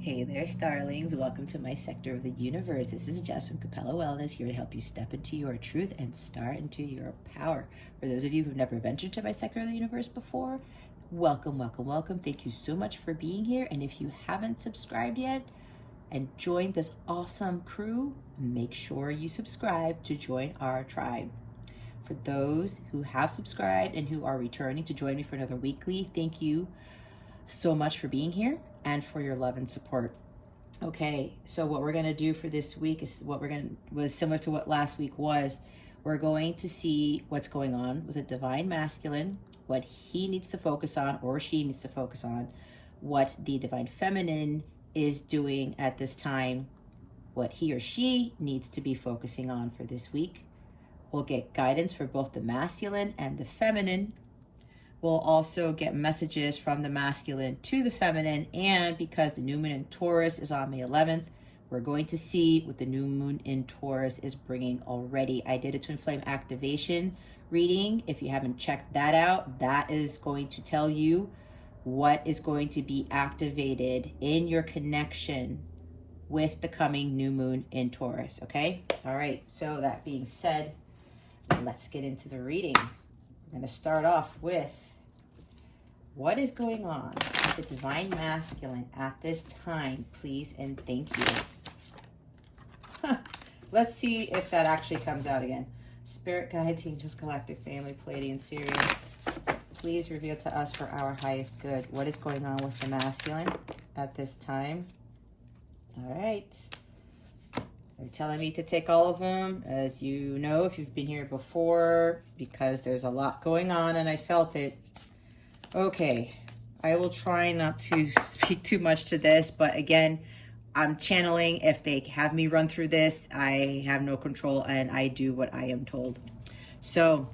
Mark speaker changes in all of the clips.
Speaker 1: Hey there, starlings. Welcome to my sector of the universe. This is Jess from Capella Wellness, here to help you step into your truth and start into your power. For those of you who've never ventured to my sector of the universe before, welcome, welcome, welcome. Thank you so much for being here. And if you haven't subscribed yet and joined this awesome crew, make sure you subscribe to join our tribe. For those who have subscribed and who are returning to join me for another weekly, thank you so much for being here and for your love and support. Okay, so what we're going to do for this week is was similar to what last week was. We're going to see what's going on with the divine masculine, what he needs to focus on or she needs to focus on, what the divine feminine is doing at this time, what he or she needs to be focusing on for this week. We'll get guidance for both the masculine and the feminine. We'll also get messages from the masculine to the feminine, and because the new moon in Taurus is on May 11th, we're going to see what the new moon in Taurus is bringing already. I did a twin flame activation reading. If you haven't checked that out, that is going to tell you what is going to be activated in your connection with the coming new moon in Taurus, okay? All right, so that being said, let's get into the reading. We're going to start off with what is going on with the divine masculine at this time, please and thank you. Let's see if that actually comes out again. Spirit guides, angels, galactic family, Pleiadian Sirius, please reveal to us for our highest good. What is going on with the masculine at this time? All right. They're telling me to take all of them, as you know, if you've been here before, because there's a lot going on and I felt it. Okay, I will try not to speak too much to this, but again, I'm channeling. If they have me run through this, I have no control and I do what I am told. So,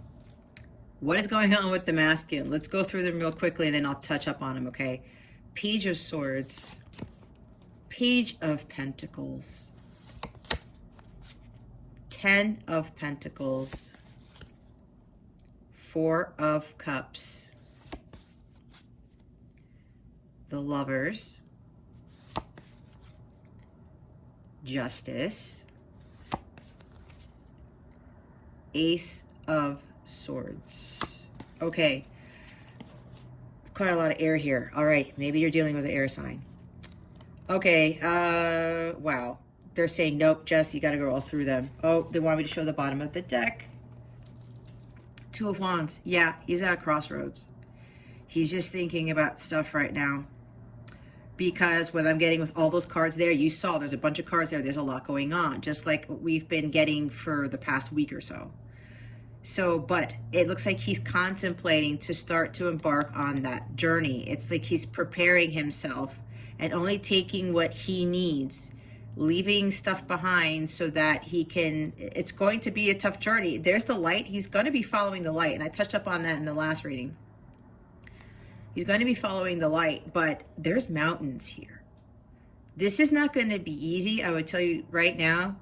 Speaker 1: what is going on with the masculine? Let's go through them real quickly and then I'll touch up on them, okay? Page of Swords, Page of Pentacles, 10 of Pentacles, 4 of Cups, the Lovers, Justice, Ace of Swords. Okay, it's quite a lot of air here. All right, maybe you're dealing with an air sign. Okay, wow. They're saying, nope, Jess, you got to go all through them. Oh, they want me to show the bottom of the deck. Two of Wands. Yeah, he's at a crossroads. He's just thinking about stuff right now. Because what I'm getting with all those cards there, you saw there's a bunch of cards there. There's a lot going on, just like we've been getting for the past week or so. So, but it looks like he's contemplating to start to embark on that journey. It's like he's preparing himself and only taking what he needs, leaving stuff behind so that he can, it's going to be a tough journey. There's the light. He's going to be following the light. And I touched up on that in the last reading. He's going to be following the light, but there's mountains here. This is not going to be easy, I would tell you right now,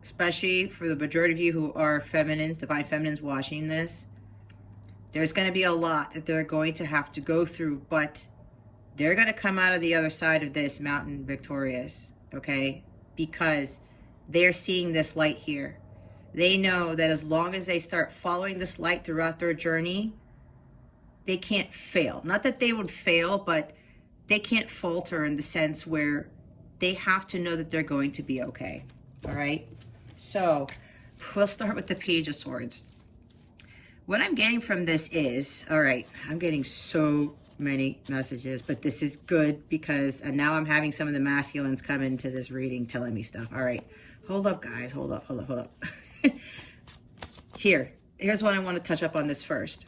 Speaker 1: especially for the majority of you who are feminines, divine feminines watching this. There's going to be a lot that they're going to have to go through, but they're going to come out of the other side of this mountain victorious, okay? Because they're seeing this light here. They know that as long as they start following this light throughout their journey, they can't fail. Not that they would fail, but they can't falter in the sense where they have to know that they're going to be okay. All right? So we'll start with the Page of Swords. What I'm getting from this is, all right, I'm getting so many messages, but this is good because now I'm having some of the masculines come into this reading telling me stuff. All right, hold up, guys. Hold up. Here's what I want to touch up on this first.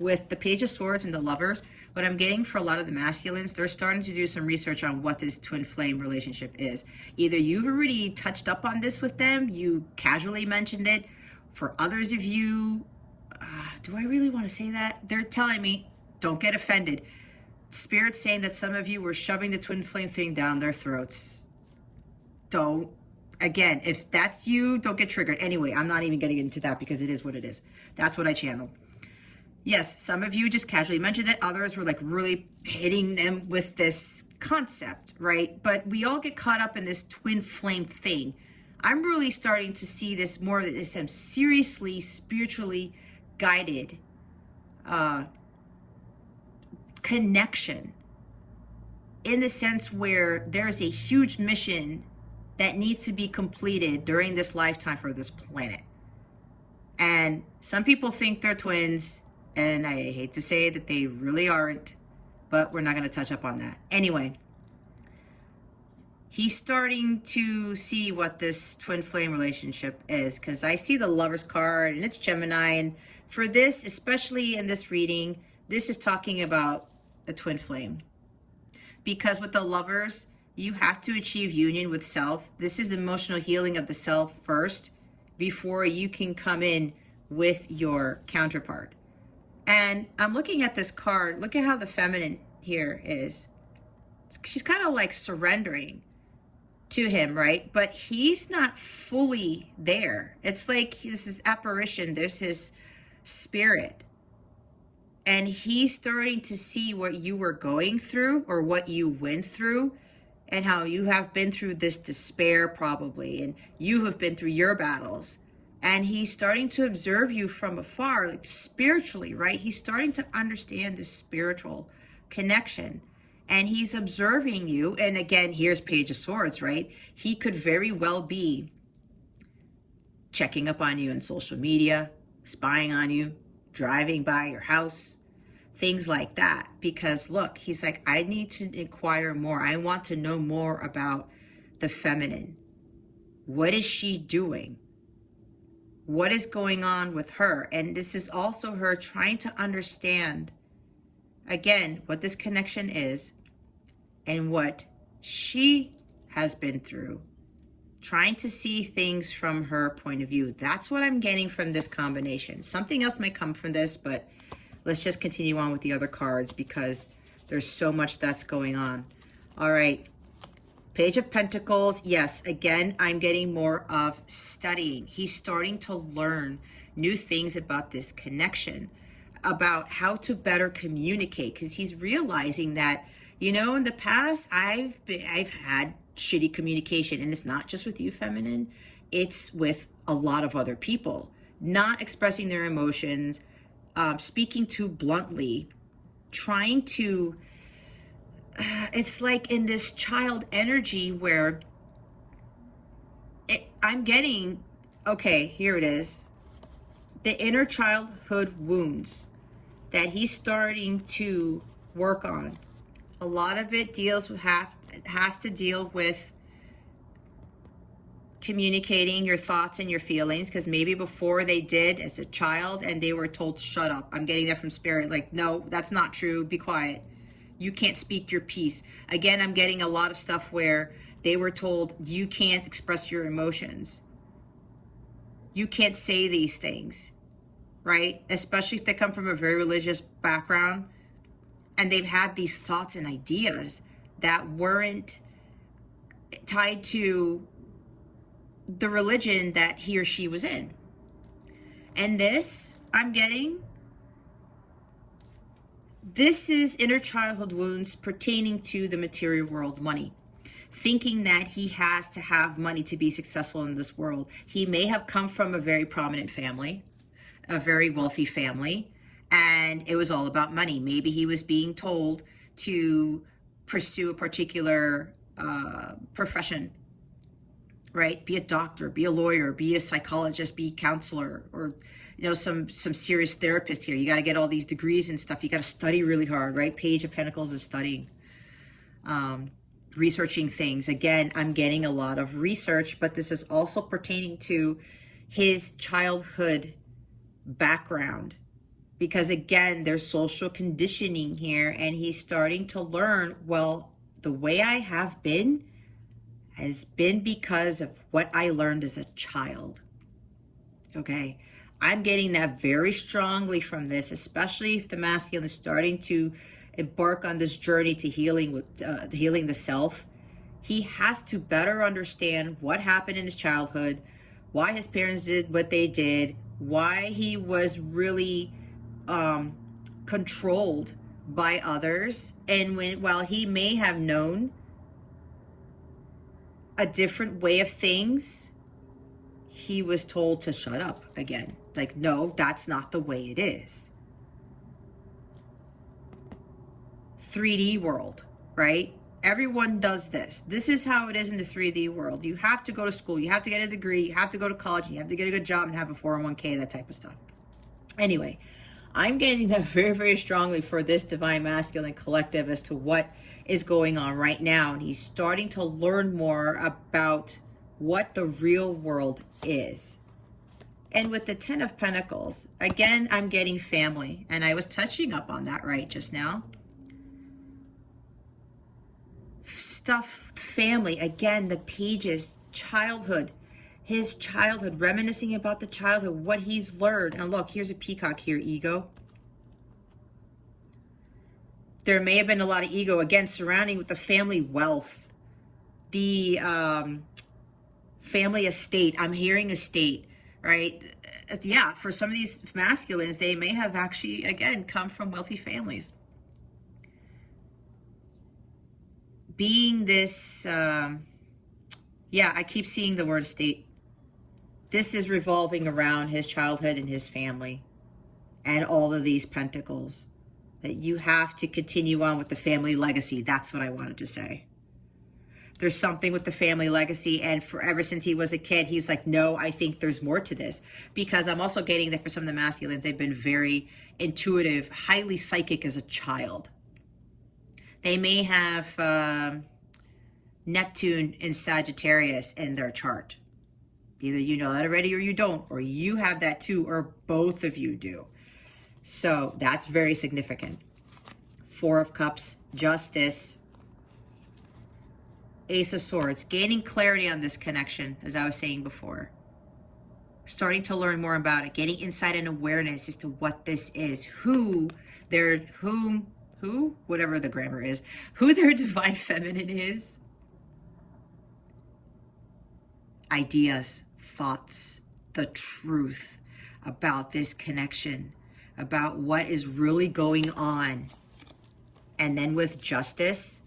Speaker 1: With the Page of Swords and the Lovers, what I'm getting for a lot of the masculines, they're starting to do some research on what this twin flame relationship is. Either you've already touched up on this with them, you casually mentioned it. For others of you, do I really want to say that? They're telling me, don't get offended. Spirit's saying that some of you were shoving the twin flame thing down their throats. Don't. Again, if that's you, don't get triggered. Anyway, I'm not even getting into that because it is what it is. That's what I channel. Yes, some of you just casually mentioned it. Others were like really hitting them with this concept, right? But we all get caught up in this twin flame thing. I'm really starting to see this more as some seriously spiritually guided connection, in the sense where there's a huge mission that needs to be completed during this lifetime for this planet. And some people think they're twins, and I hate to say that they really aren't, but we're not going to touch up on that. Anyway, he's starting to see what this twin flame relationship is, because I see the Lover's card, and it's Gemini. And for this, especially in this reading, this is talking about a twin flame. Because with the Lovers, you have to achieve union with self. This is emotional healing of the self first, before you can come in with your counterpart. And I'm looking at this card. Look at how the feminine here is. She's kind of like surrendering to him, right? But he's not fully there. It's like this is apparition. There's his spirit. And he's starting to see what you were going through, or what you went through, and how you have been through this despair probably, and you have been through your battles. And he's starting to observe you from afar, like spiritually, right? He's starting to understand this spiritual connection. And he's observing you. And again, here's Page of Swords, right? He could very well be checking up on you on social media, spying on you, driving by your house, things like that. Because look, he's like, I need to inquire more. I want to know more about the feminine. What is she doing? What is going on with her? And this is also her trying to understand, again, what this connection is and what she has been through. Trying to see things from her point of view. That's what I'm getting from this combination. Something else might come from this, but let's just continue on with the other cards, because there's so much that's going on. All right. Page of Pentacles. Yes, again, I'm getting more of studying. He's starting to learn new things about this connection, about how to better communicate, because he's realizing that, you know, in the past, I've had shitty communication, and it's not just with you, feminine. It's with a lot of other people, not expressing their emotions, speaking too bluntly, trying to, it's like in this child energy where I'm getting, okay, here it is. The inner childhood wounds that he's starting to work on. A lot of it has to deal with communicating your thoughts and your feelings, because maybe before they did as a child and they were told to shut up. I'm getting that from spirit, like, no, that's not true, be quiet, you can't speak your piece. Again, I'm getting a lot of stuff where they were told you can't express your emotions, you can't say these things, right? Especially if they come from a very religious background and they've had these thoughts and ideas that weren't tied to the religion that he or she was in. And this, I'm getting, this is inner childhood wounds pertaining to the material world, money. Thinking that he has to have money to be successful in this world. He may have come from a very prominent family, a very wealthy family, and it was all about money. Maybe he was being told to pursue a particular profession, right? Be a doctor, be a lawyer, be a psychologist, be a counselor, or, you know, some serious therapist here. You got to get all these degrees and stuff. You got to study really hard, right? Page of Pentacles is studying, researching things. Again, I'm getting a lot of research, but this is also pertaining to his childhood background, because again, there's social conditioning here, and he's starting to learn, well, the way I have been has been because of what I learned as a child. Okay, I'm getting that very strongly from this, especially if the masculine is starting to embark on this journey to healing with healing the self. He has to better understand what happened in his childhood, why his parents did what they did, why he was really controlled by others. And while he may have known a different way of things, he was told to shut up again. Like, no, that's not the way it is. 3D world, right? Everyone does this. This is how it is in the 3D world. You have to go to school. You have to get a degree. You have to go to college. You have to get a good job and have a 401k, that type of stuff. Anyway, I'm getting that very, very strongly for this divine masculine collective as to what is going on right now. And he's starting to learn more about what the real world is. And with the 10 of Pentacles, again, I'm getting family. And I was touching up on that right just now. Stuff, family, again, the pages, childhood, his childhood, reminiscing about the childhood, what he's learned. And look, here's a peacock here, ego. There may have been a lot of ego, again, surrounding with the family wealth, the family estate. I'm hearing estate, right? Yeah, for some of these masculines, they may have actually, again, come from wealthy families. Being this, yeah, I keep seeing the word estate. This is revolving around his childhood and his family and all of these pentacles. That you have to continue on with the family legacy. That's what I wanted to say. There's something with the family legacy, and ever since he was a kid, he's like, no, I think there's more to this. Because I'm also getting that for some of the masculines, they've been very intuitive, highly psychic as a child. They may have Neptune in Sagittarius in their chart. Either you know that already or you don't, or you have that too, or both of you do. So that's very significant. 4 of Cups, Justice, Ace of Swords, gaining clarity on this connection, as I was saying before. Starting to learn more about it, getting insight and awareness as to what this is, whatever the grammar is, who their divine feminine is. Ideas, thoughts, the truth about this connection, about what is really going on. And then with Justice,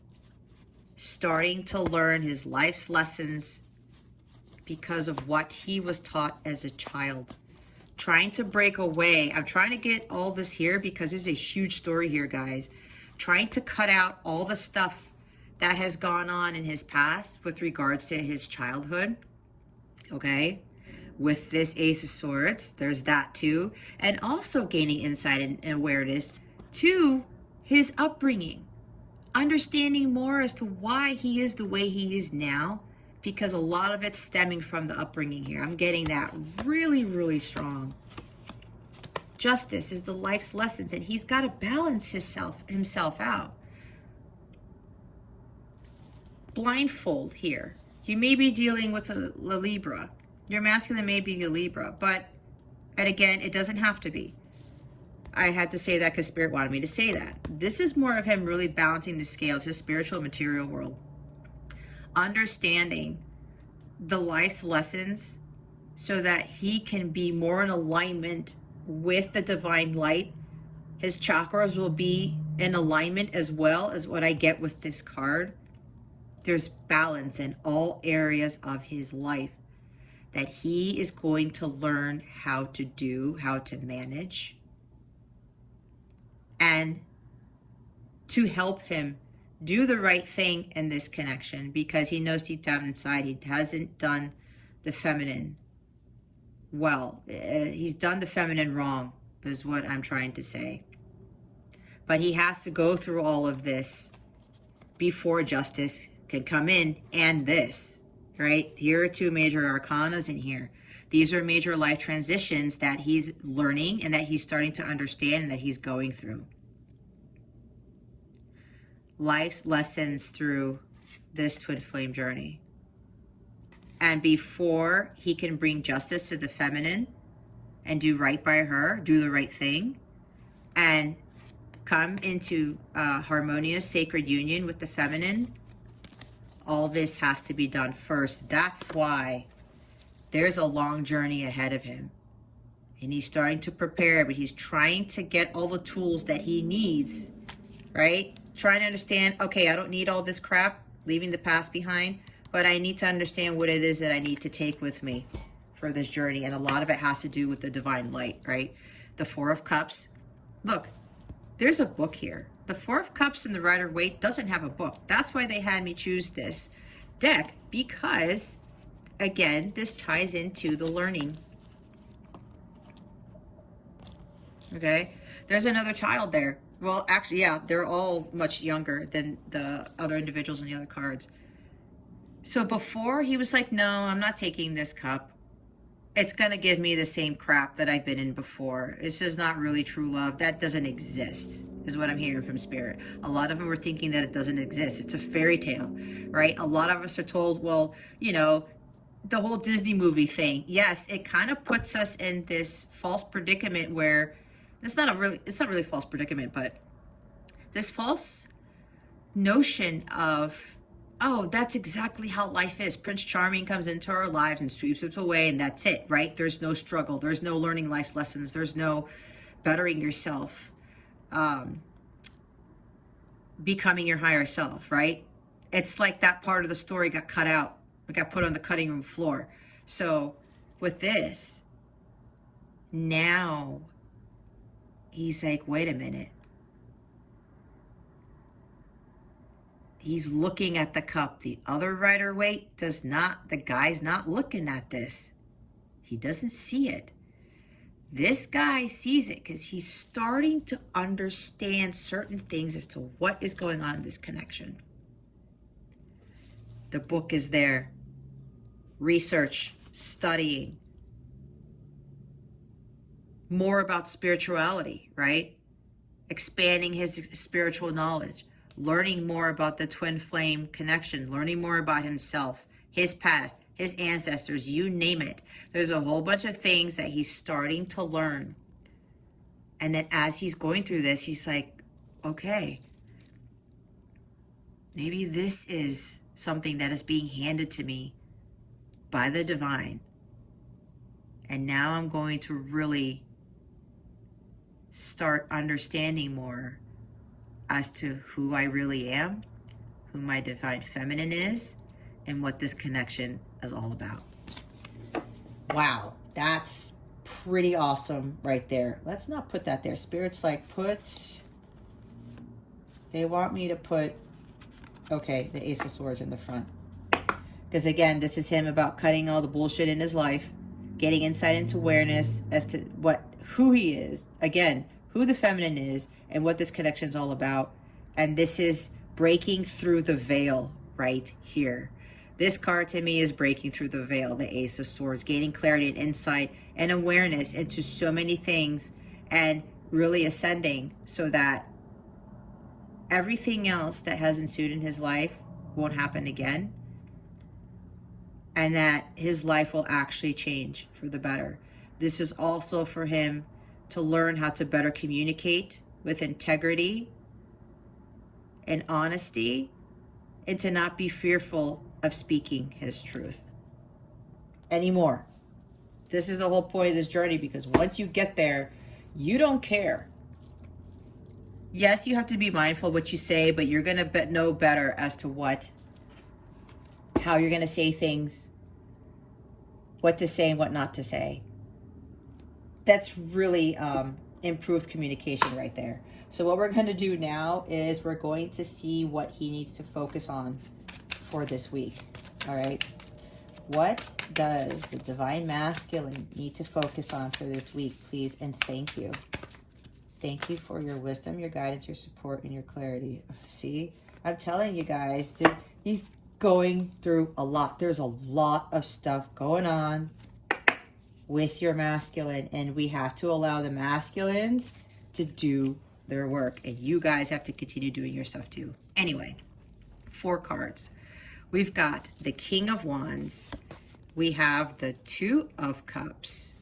Speaker 1: starting to learn his life's lessons because of what he was taught as a child. Trying to break away. I'm trying to get all this here because there's a huge story here, guys. Trying to cut out all the stuff that has gone on in his past with regards to his childhood. Okay? With this Ace of Swords, there's that too. And also gaining insight and awareness to his upbringing. Understanding more as to why he is the way he is now. Because a lot of it's stemming from the upbringing here. I'm getting that really, really strong. Justice is the life's lessons, and he's got to balance himself out. Blindfold here. You may be dealing with a Libra. Your masculine may be a Libra, and again, it doesn't have to be. I had to say that because Spirit wanted me to say that. This is more of him really balancing the scales, his spiritual material world. Understanding the life's lessons so that he can be more in alignment with the divine light. His chakras will be in alignment as well as what I get with this card. There's balance in all areas of his life that he is going to learn how to do, how to manage, and to help him do the right thing in this connection, because he knows deep down inside he hasn't done the feminine well. He's done the feminine wrong, is what I'm trying to say. But he has to go through all of this before Justice can come in, and this, right? Here are 2 major arcanas in here. These are major life transitions that he's learning and that he's starting to understand and that he's going through. Life's lessons through this twin flame journey. And before he can bring justice to the feminine and do right by her, do the right thing, and come into a harmonious sacred union with the feminine, all this has to be done first. That's why there's a long journey ahead of him. And he's starting to prepare, but he's trying to get all the tools that he needs right? Trying to understand, okay, I don't need all this crap, leaving the past behind, but I need to understand what it is that I need to take with me for this journey. And a lot of it has to do with the divine light, right? The Four of Cups. Look, there's a book here. The Four of Cups and the Rider-Waite doesn't have a book. That's why they had me choose this deck, because, again, this ties into the learning. Okay? There's another child there. Well, actually, yeah, they're all much younger than the other individuals in the other cards. So before, he was like, no, I'm not taking this cup. It's going to give me the same crap that I've been in before. It's just not really true love. That doesn't exist, is what I'm hearing from Spirit. A lot of them are thinking that it doesn't exist. It's a fairy tale, right? A lot of us are told, well, you know, the whole Disney movie thing. Yes, it kind of puts us in this false predicament where it's not really false predicament, but this false notion of, oh, that's exactly how life is. Prince Charming comes into our lives and sweeps us away, and that's it, right? There's no struggle. There's no learning life lessons. There's no bettering yourself, becoming your higher self, right? It's like that part of the story got cut out. It got put on the cutting room floor. So with this, now he's like, wait a minute. He's looking at the cup. The other Rider-Waite does not. The guy's not looking at this. He doesn't see it. This guy sees it because he's starting to understand certain things as to what is going on in this connection. The book is there. Research, studying. More about spirituality, right? Expanding his spiritual knowledge. Learning more about the twin flame connection, learning more about himself, his past, his ancestors, you name it. There's a whole bunch of things that he's starting to learn. And then as he's going through this, he's like, okay, maybe this is something that is being handed to me by the divine. And now I'm going to really start understanding more as to who I really am, who my divine feminine is, and what this connection is all about. Wow, that's pretty awesome right there. Let's not put that there. Spirit's like, they want me to put, okay, the Ace of Swords in the front. Because again, this is him about cutting all the bullshit in his life, getting insight into awareness as to who he is. Again, who the feminine is and what this connection is all about. And this is breaking through the veil right here. This card to me is breaking through the veil, the Ace of Swords, gaining clarity and insight and awareness into so many things and really ascending so that everything else that has ensued in his life won't happen again. And that his life will actually change for the better. This is also for him to learn how to better communicate with integrity and honesty, and to not be fearful of speaking his truth anymore. This is the whole point of this journey, because once you get there, you don't care. Yes, you have to be mindful of what you say, but you're going to know better as to how you're going to say things, what to say and what not to say. That's really improved communication right there. So what we're going to do now is we're going to see what he needs to focus on for this week. All right. What does the divine masculine need to focus on for this week, please? And thank you. Thank you for your wisdom, your guidance, your support, and your clarity. See, I'm telling you guys, he's going through a lot. There's a lot of stuff going on with your masculine, and we have to allow the masculines to do their work, and you guys have to continue doing your stuff too. Anyway, 4 cards. We've got the King of Wands. We have the 2 of Cups.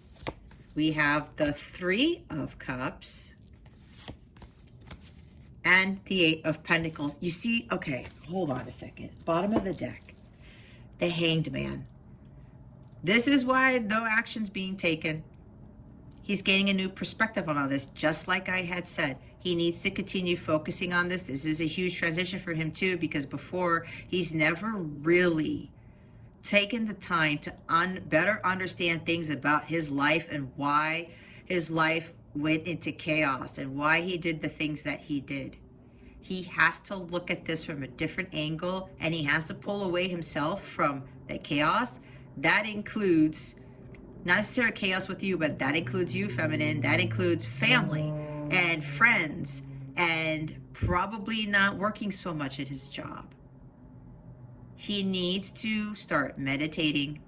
Speaker 1: We have the 3 of Cups. And the 8 of Pentacles. You see, okay, hold on a second. Bottom of the deck, the Hanged Man. This is why no action's being taken. He's gaining a new perspective on all this, just like I had said. He needs to continue focusing on this. This is a huge transition for him too, because before, he's never really taken the time to better understand things about his life and why his life went into chaos and why he did the things that he did. He has to look at this from a different angle, and he has to pull away himself from the chaos. That includes not necessarily chaos with you, but that includes you, feminine. That includes family and friends and probably not working so much at his job. He needs to start meditating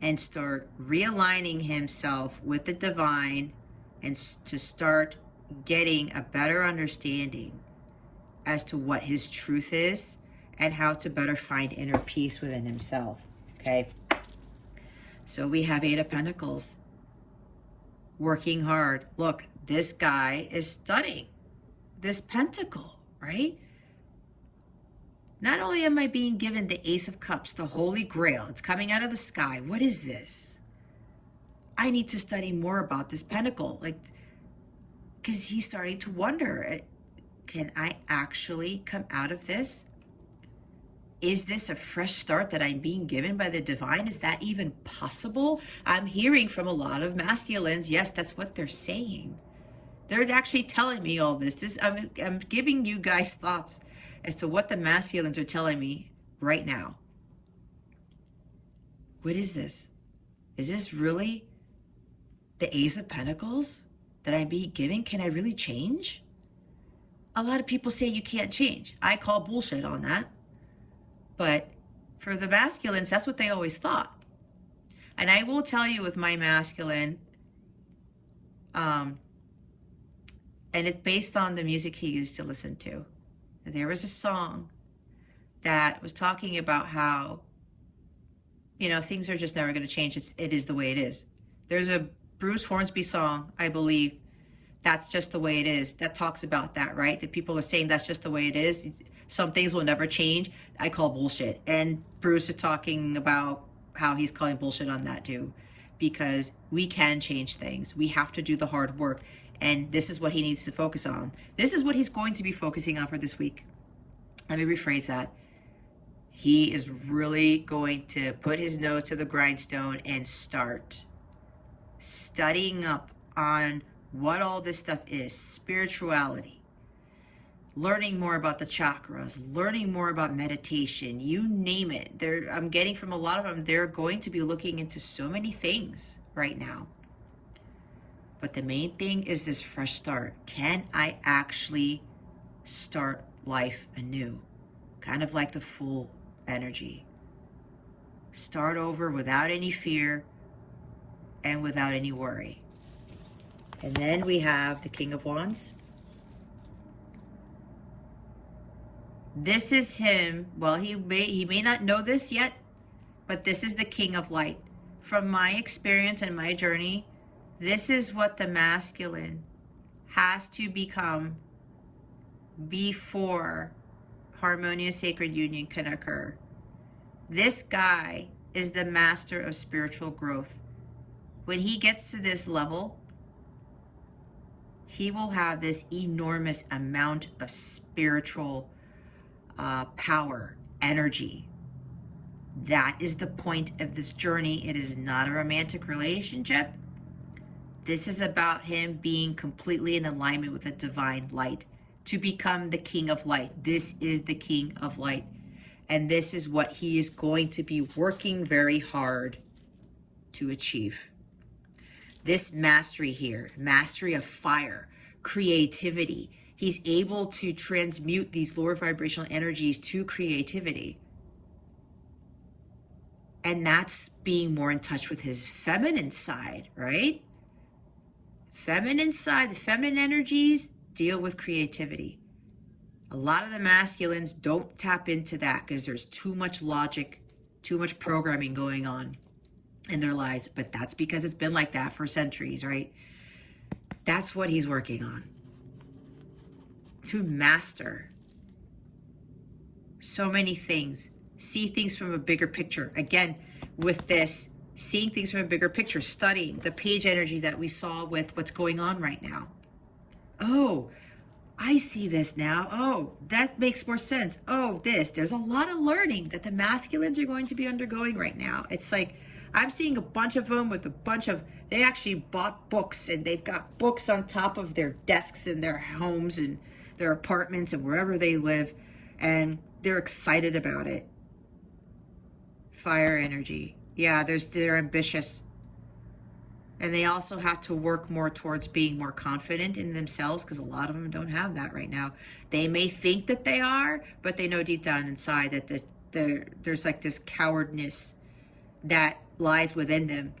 Speaker 1: and start realigning himself with the divine, and to start getting a better understanding as to what his truth is and how to better find inner peace within himself. Okay. So we have Eight of Pentacles. Working hard. Look, this guy is studying this pentacle, right? Not only am I being given the Ace of Cups, the Holy Grail, it's coming out of the sky. What is this? I need to study more about this pentacle. Like, because he's starting to wonder, can I actually come out of this? Is this a fresh start that I'm being given by the divine? Is that even possible? I'm hearing from a lot of masculines, yes, that's what they're saying. They're actually telling me all this. I'm giving you guys thoughts as to what the masculines are telling me right now. What is this? Is this really the Ace of Pentacles that I'm being given? Can I really change? A lot of people say you can't change. I call bullshit on that. But for the masculines, that's what they always thought. And I will tell you with my masculine, and it's based on the music he used to listen to. There was a song that was talking about how, things are just never going to change. It is the way it is. There's a Bruce Hornsby song, I believe, that's just the way it is, that talks about that, right? That people are saying that's just the way it is. Some things will never change. I call bullshit. And Bruce is talking about how he's calling bullshit on that too, because we can change things. We have to do the hard work. And this is what he needs to focus on. This is what he's going to be focusing on for this week. Let me rephrase that. He is really going to put his nose to the grindstone and start studying up on what all this stuff is. Spirituality. Learning more about the chakras. Learning more about meditation. You name it. I'm getting from a lot of them, they're going to be looking into so many things right now. But the main thing is this fresh start. Can I actually start life anew? Kind of like the Fool energy. Start over without any fear and without any worry. And then we have the King of Wands. This is him. Well, he may not know this yet, but this is the King of Light. From my experience and my journey, this is what the masculine has to become before harmonious sacred union can occur. This guy is the master of spiritual growth. When he gets to this level, he will have this enormous amount of spiritual power, energy. That is the point of this journey. It is not a romantic relationship. This is about him being completely in alignment with the divine light to become the King of Light. This is the King of Light. And this is what he is going to be working very hard to achieve. This mastery here, mastery of fire, creativity. He's able to transmute these lower vibrational energies to creativity. And that's being more in touch with his feminine side, right? Feminine side, the feminine energies deal with creativity. A lot of the masculines don't tap into that because there's too much logic, too much programming going on in their lives. But that's because it's been like that for centuries, right? That's what he's working on. To master so many things. See things from a bigger picture. Again, with this, seeing things from a bigger picture, studying the page energy that we saw with what's going on right now. Oh, I see this now. Oh, that makes more sense. Oh, there's a lot of learning that the masculines are going to be undergoing right now. It's like, I'm seeing a bunch of them with a bunch of, they actually bought books, and they've got books on top of their desks in their homes and their apartments and wherever they live. And they're excited about it. Fire energy. Yeah, they're ambitious. And they also have to work more towards being more confident in themselves, because a lot of them don't have that right now. They may think that they are, but they know deep down inside that there's like this cowardness that lies within them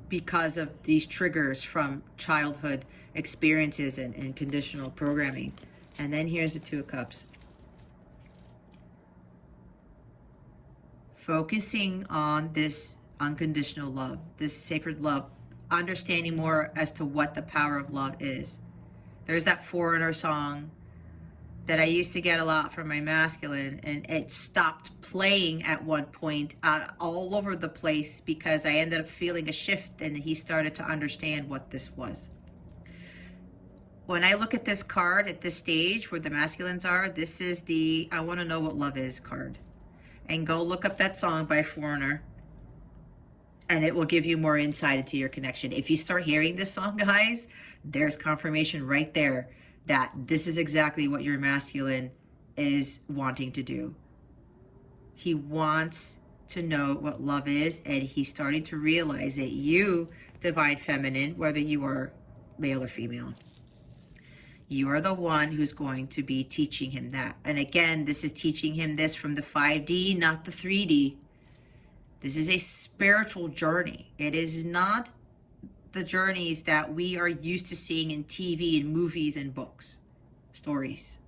Speaker 1: because of these triggers from childhood experiences and conditional programming. And then here's the Two of Cups. Focusing on this unconditional love, this sacred love, understanding more as to what the power of love is. There's that Foreigner song that I used to get a lot from my masculine, and it stopped playing at one point all over the place because I ended up feeling a shift, and he started to understand what this was. When I look at this card at this stage where the masculines are, this is the I want to know what love is card. And go look up that song by Foreigner, and it will give you more insight into your connection. If you start hearing this song, guys, there's confirmation right there that this is exactly what your masculine is wanting to do. He wants to know what love is, and he's starting to realize that you, divine feminine, whether you are male or female, you are the one who's going to be teaching him that. And again, this is teaching him this from the 5D, not the 3D. This is a spiritual journey. It is not the journeys that we are used to seeing in TV and movies and books, stories.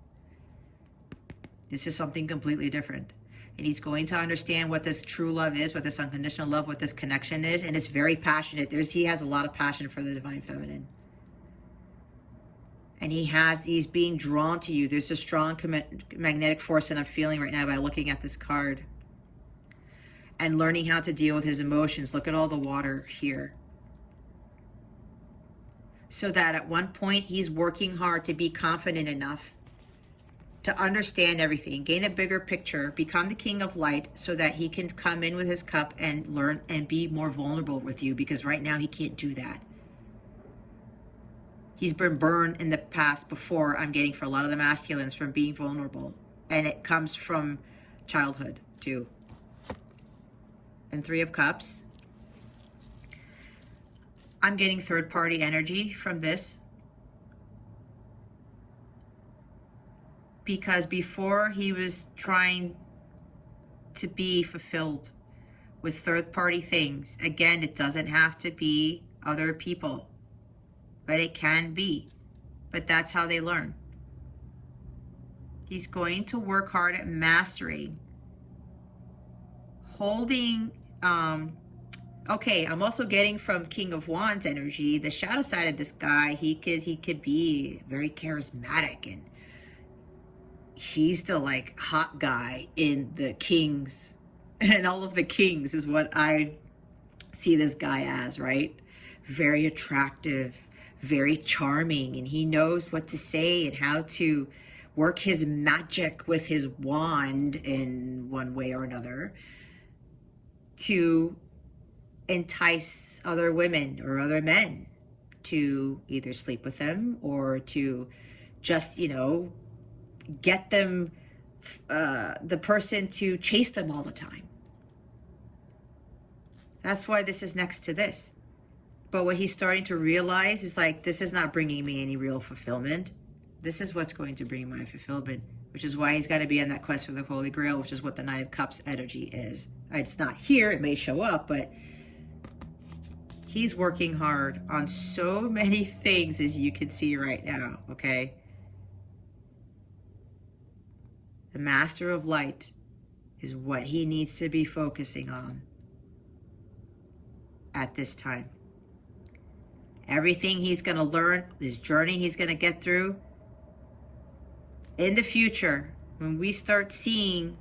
Speaker 1: This is something completely different. And he's going to understand what this true love is, what this unconditional love, what this connection is. And it's very passionate. He has a lot of passion for the divine feminine. And he's being drawn to you. There's a strong magnetic force that I'm feeling right now by looking at this card. And learning how to deal with his emotions. Look at all the water here. So that at one point he's working hard to be confident enough to understand everything, gain a bigger picture, become the king of light, so that he can come in with his cup and learn and be more vulnerable with you, because right now he can't do that. He's been burned in the past before, I'm getting, for a lot of the masculines, from being vulnerable. And it comes from childhood too. And Three of Cups. I'm getting third-party energy from this. Because before he was trying to be fulfilled with third-party things. Again, it doesn't have to be other people, but it can be. But that's how they learn. He's going to work hard at mastering, holding, okay, I'm also getting from King of Wands energy, the shadow side of this guy. He could be very charismatic, and he's the like hot guy in the Kings, and all of the Kings is what I see this guy as, right? Very attractive, very charming, and he knows what to say and how to work his magic with his wand in one way or another to entice other women or other men to either sleep with them or to just, get them, the person to chase them all the time. That's why this is next to this. But what he's starting to realize is like, this is not bringing me any real fulfillment. This is what's going to bring my fulfillment, which is why he's got to be on that quest for the Holy Grail, which is what the Nine of Cups energy is. It's not here, it may show up, but he's working hard on so many things, as you can see right now, okay? The Master of Light is what he needs to be focusing on at this time. Everything he's going to learn, this journey he's going to get through, in the future, when we start seeing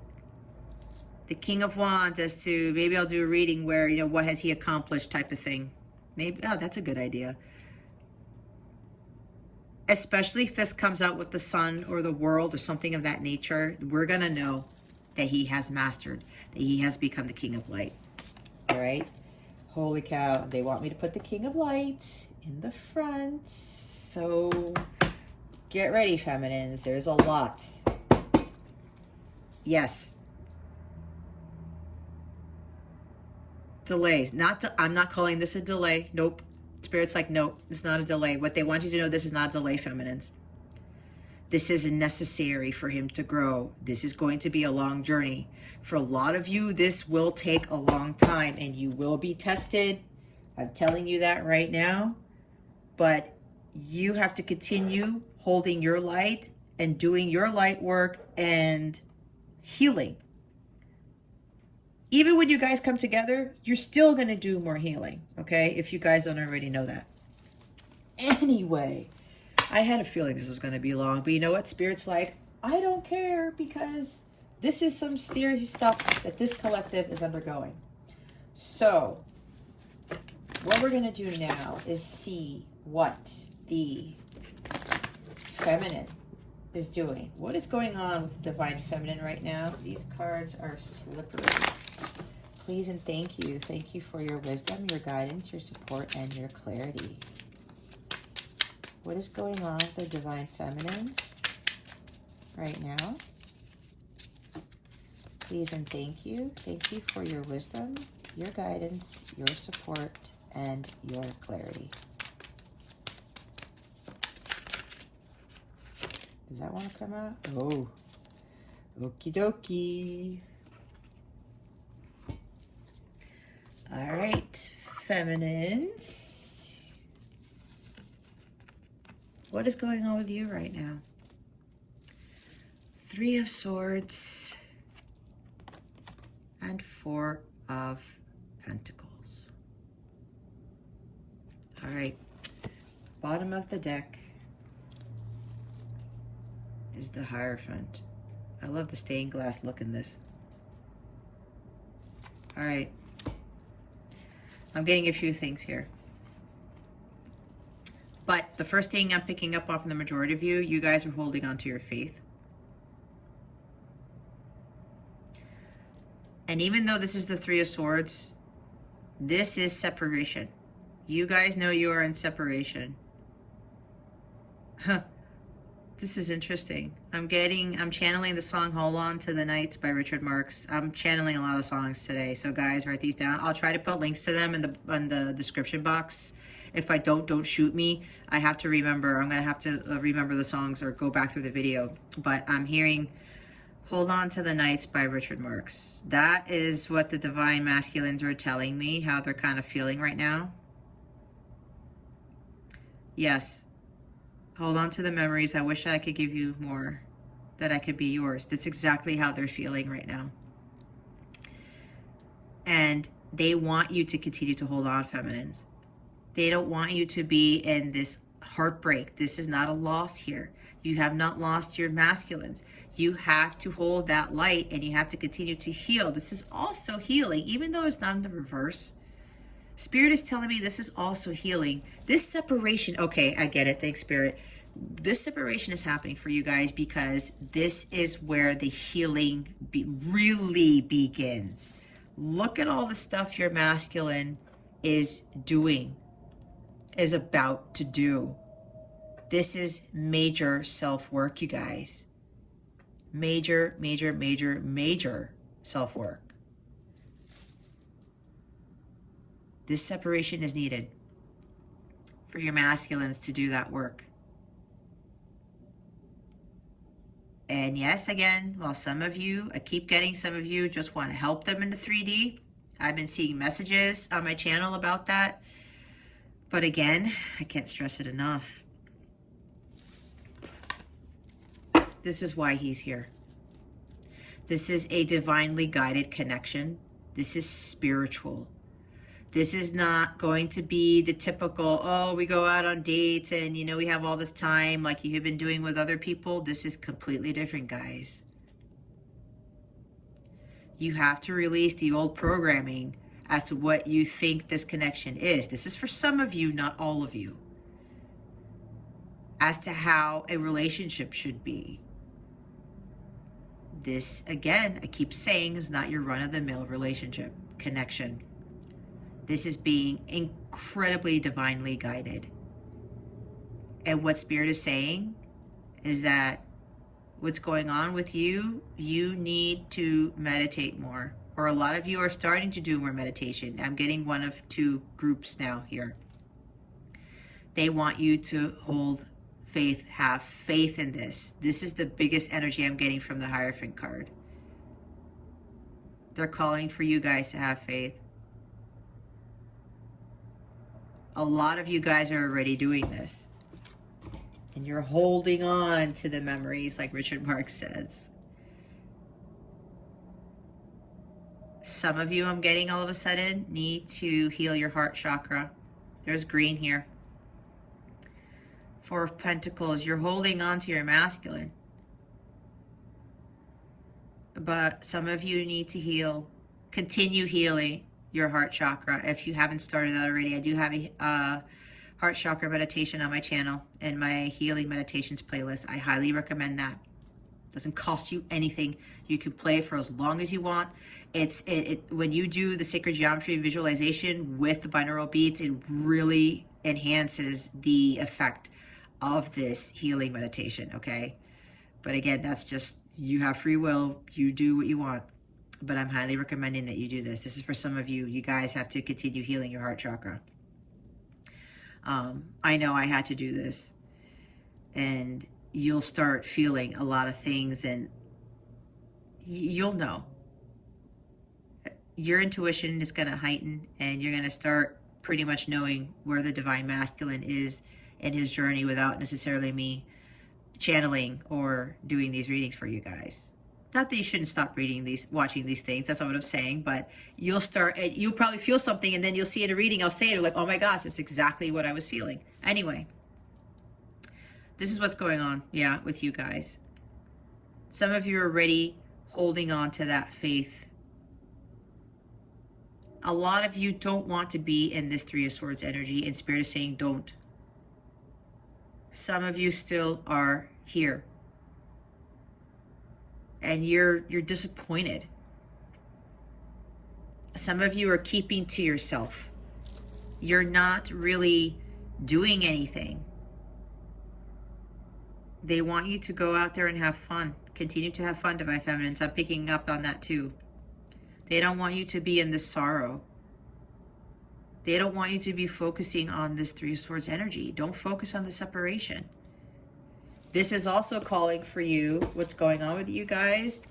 Speaker 1: the King of Wands, as to, maybe I'll do a reading where, what has he accomplished type of thing. Maybe, oh, that's a good idea. especially if this comes out with the sun or the world or something of that nature, we're going to know that he has mastered, that he has become the king of light. All right. Holy cow. They want me to put the king of light in the front. So get ready, feminines. There's a lot. Yes. Delays. I'm not calling this a delay. Nope. Spirit's like, nope, it's not a delay. What they want you to know, this is not a delay, feminines. This is necessary for him to grow. This is going to be a long journey. For a lot of you, this will take a long time and you will be tested. I'm telling you that right now. But you have to continue holding your light and doing your light work and healing. Even when you guys come together, you're still going to do more healing, okay? If you guys don't already know that. Anyway, I had a feeling this was going to be long, but you know what? Spirit's like, I don't care, because this is some serious stuff that this collective is undergoing. So, what we're going to do now is see what the feminine is doing. What is going on with the divine feminine right now? These cards are slippery. Please and thank you. Thank you for your wisdom, your guidance, your support, and your clarity. What is going on with the divine feminine right now? Please and thank you. Thank you for your wisdom, your guidance, your support, and your clarity. Does that want to come out? Oh, okie dokie. All right, feminines. What is going on with you right now? Three of Swords and Four of Pentacles. All right, bottom of the deck is the Hierophant. I love the stained glass look in this. All right. I'm getting a few things here. But the first thing I'm picking up off from the majority of you, you guys are holding on to your faith. And even though this is the Three of Swords, this is separation. You guys know you are in separation. Huh. This is interesting. I'm channeling the song Hold On to the Nights by Richard Marx. I'm channeling a lot of songs today. So guys, write these down. I'll try to put links to them in the description box. If I don't shoot me. I have to remember. I'm going to have to remember the songs or go back through the video. But I'm hearing Hold On to the Nights by Richard Marx. That is what the divine masculines are telling me, how they're kind of feeling right now. Yes. Hold on to the memories. I wish I could give you more, that I could be yours. That's exactly how they're feeling right now. And they want you to continue to hold on, feminines. They don't want you to be in this heartbreak. This is not a loss here. You have not lost your masculines. You have to hold that light and you have to continue to heal. This is also healing, even though it's not in the reverse. Spirit is telling me this is also healing. This separation, okay, I get it. Thanks, Spirit. This separation is happening for you guys because this is where the healing really begins. Look at all the stuff your masculine is doing, is about to do. This is major self-work, you guys. Major, major, major, major self-work. This separation is needed for your masculines to do that work. And yes, again, while some of you, I keep getting some of you just want to help them into 3D. I've been seeing messages on my channel about that. But again, I can't stress it enough. This is why he's here. This is a divinely guided connection. This is spiritual. This is not going to be the typical, oh, we go out on dates and, you know, we have all this time like you have been doing with other people. This is completely different, guys. You have to release the old programming as to what you think this connection is. This is for some of you, not all of you. as to how a relationship should be. This, again, I keep saying, is not your run-of-the-mill relationship connection. This is being incredibly divinely guided. And what Spirit is saying is that what's going on with you, you need to meditate more. Or a lot of you are starting to do more meditation. I'm getting one of two groups now here. They want you to hold faith, have faith in this. This is the biggest energy I'm getting from the Hierophant card. They're calling for you guys to have faith. A lot of you guys are already doing this. And you're holding on to the memories, like Richard Marx says. Some of you, I'm getting all of a sudden, need to heal your heart chakra. There's green here. Four of Pentacles, you're holding on to your masculine. But some of you need to heal, continue healing your heart chakra. If you haven't started that already, I do have a heart chakra meditation on my channel and my healing meditations playlist. I highly recommend that. Doesn't cost you anything. You can play for as long as you want. When you do the sacred geometry visualization with the binaural beats, it really enhances the effect of this healing meditation, okay? But again, that's just, you have free will, you do what you want. But I'm highly recommending that you do this. This is for some of you. You guys have to continue healing your heart chakra. I know I had to do this. And you'll start feeling a lot of things, and you'll know. Your intuition is going to heighten, and you're going to start pretty much knowing where the divine masculine is in his journey without necessarily me channeling or doing these readings for you guys. Not that you shouldn't stop watching these things. That's not what I'm saying. But you'll probably feel something, and then you'll see in a reading, I'll say it, like, oh my gosh, it's exactly what I was feeling. Anyway, this is what's going on, yeah, with you guys. Some of you are already holding on to that faith. A lot of you don't want to be in this Three of Swords energy, and Spirit is saying don't. Some of you still are here. And you're disappointed. Some of you are keeping to yourself. You're not really doing anything. They want you to go out there and have fun. Continue to have fun, Divine Feminines. I'm picking up on that too. They don't want you to be in this sorrow. They don't want you to be focusing on this Three of Swords energy. Don't focus on the separation. This is also calling for you, what's going on with you guys.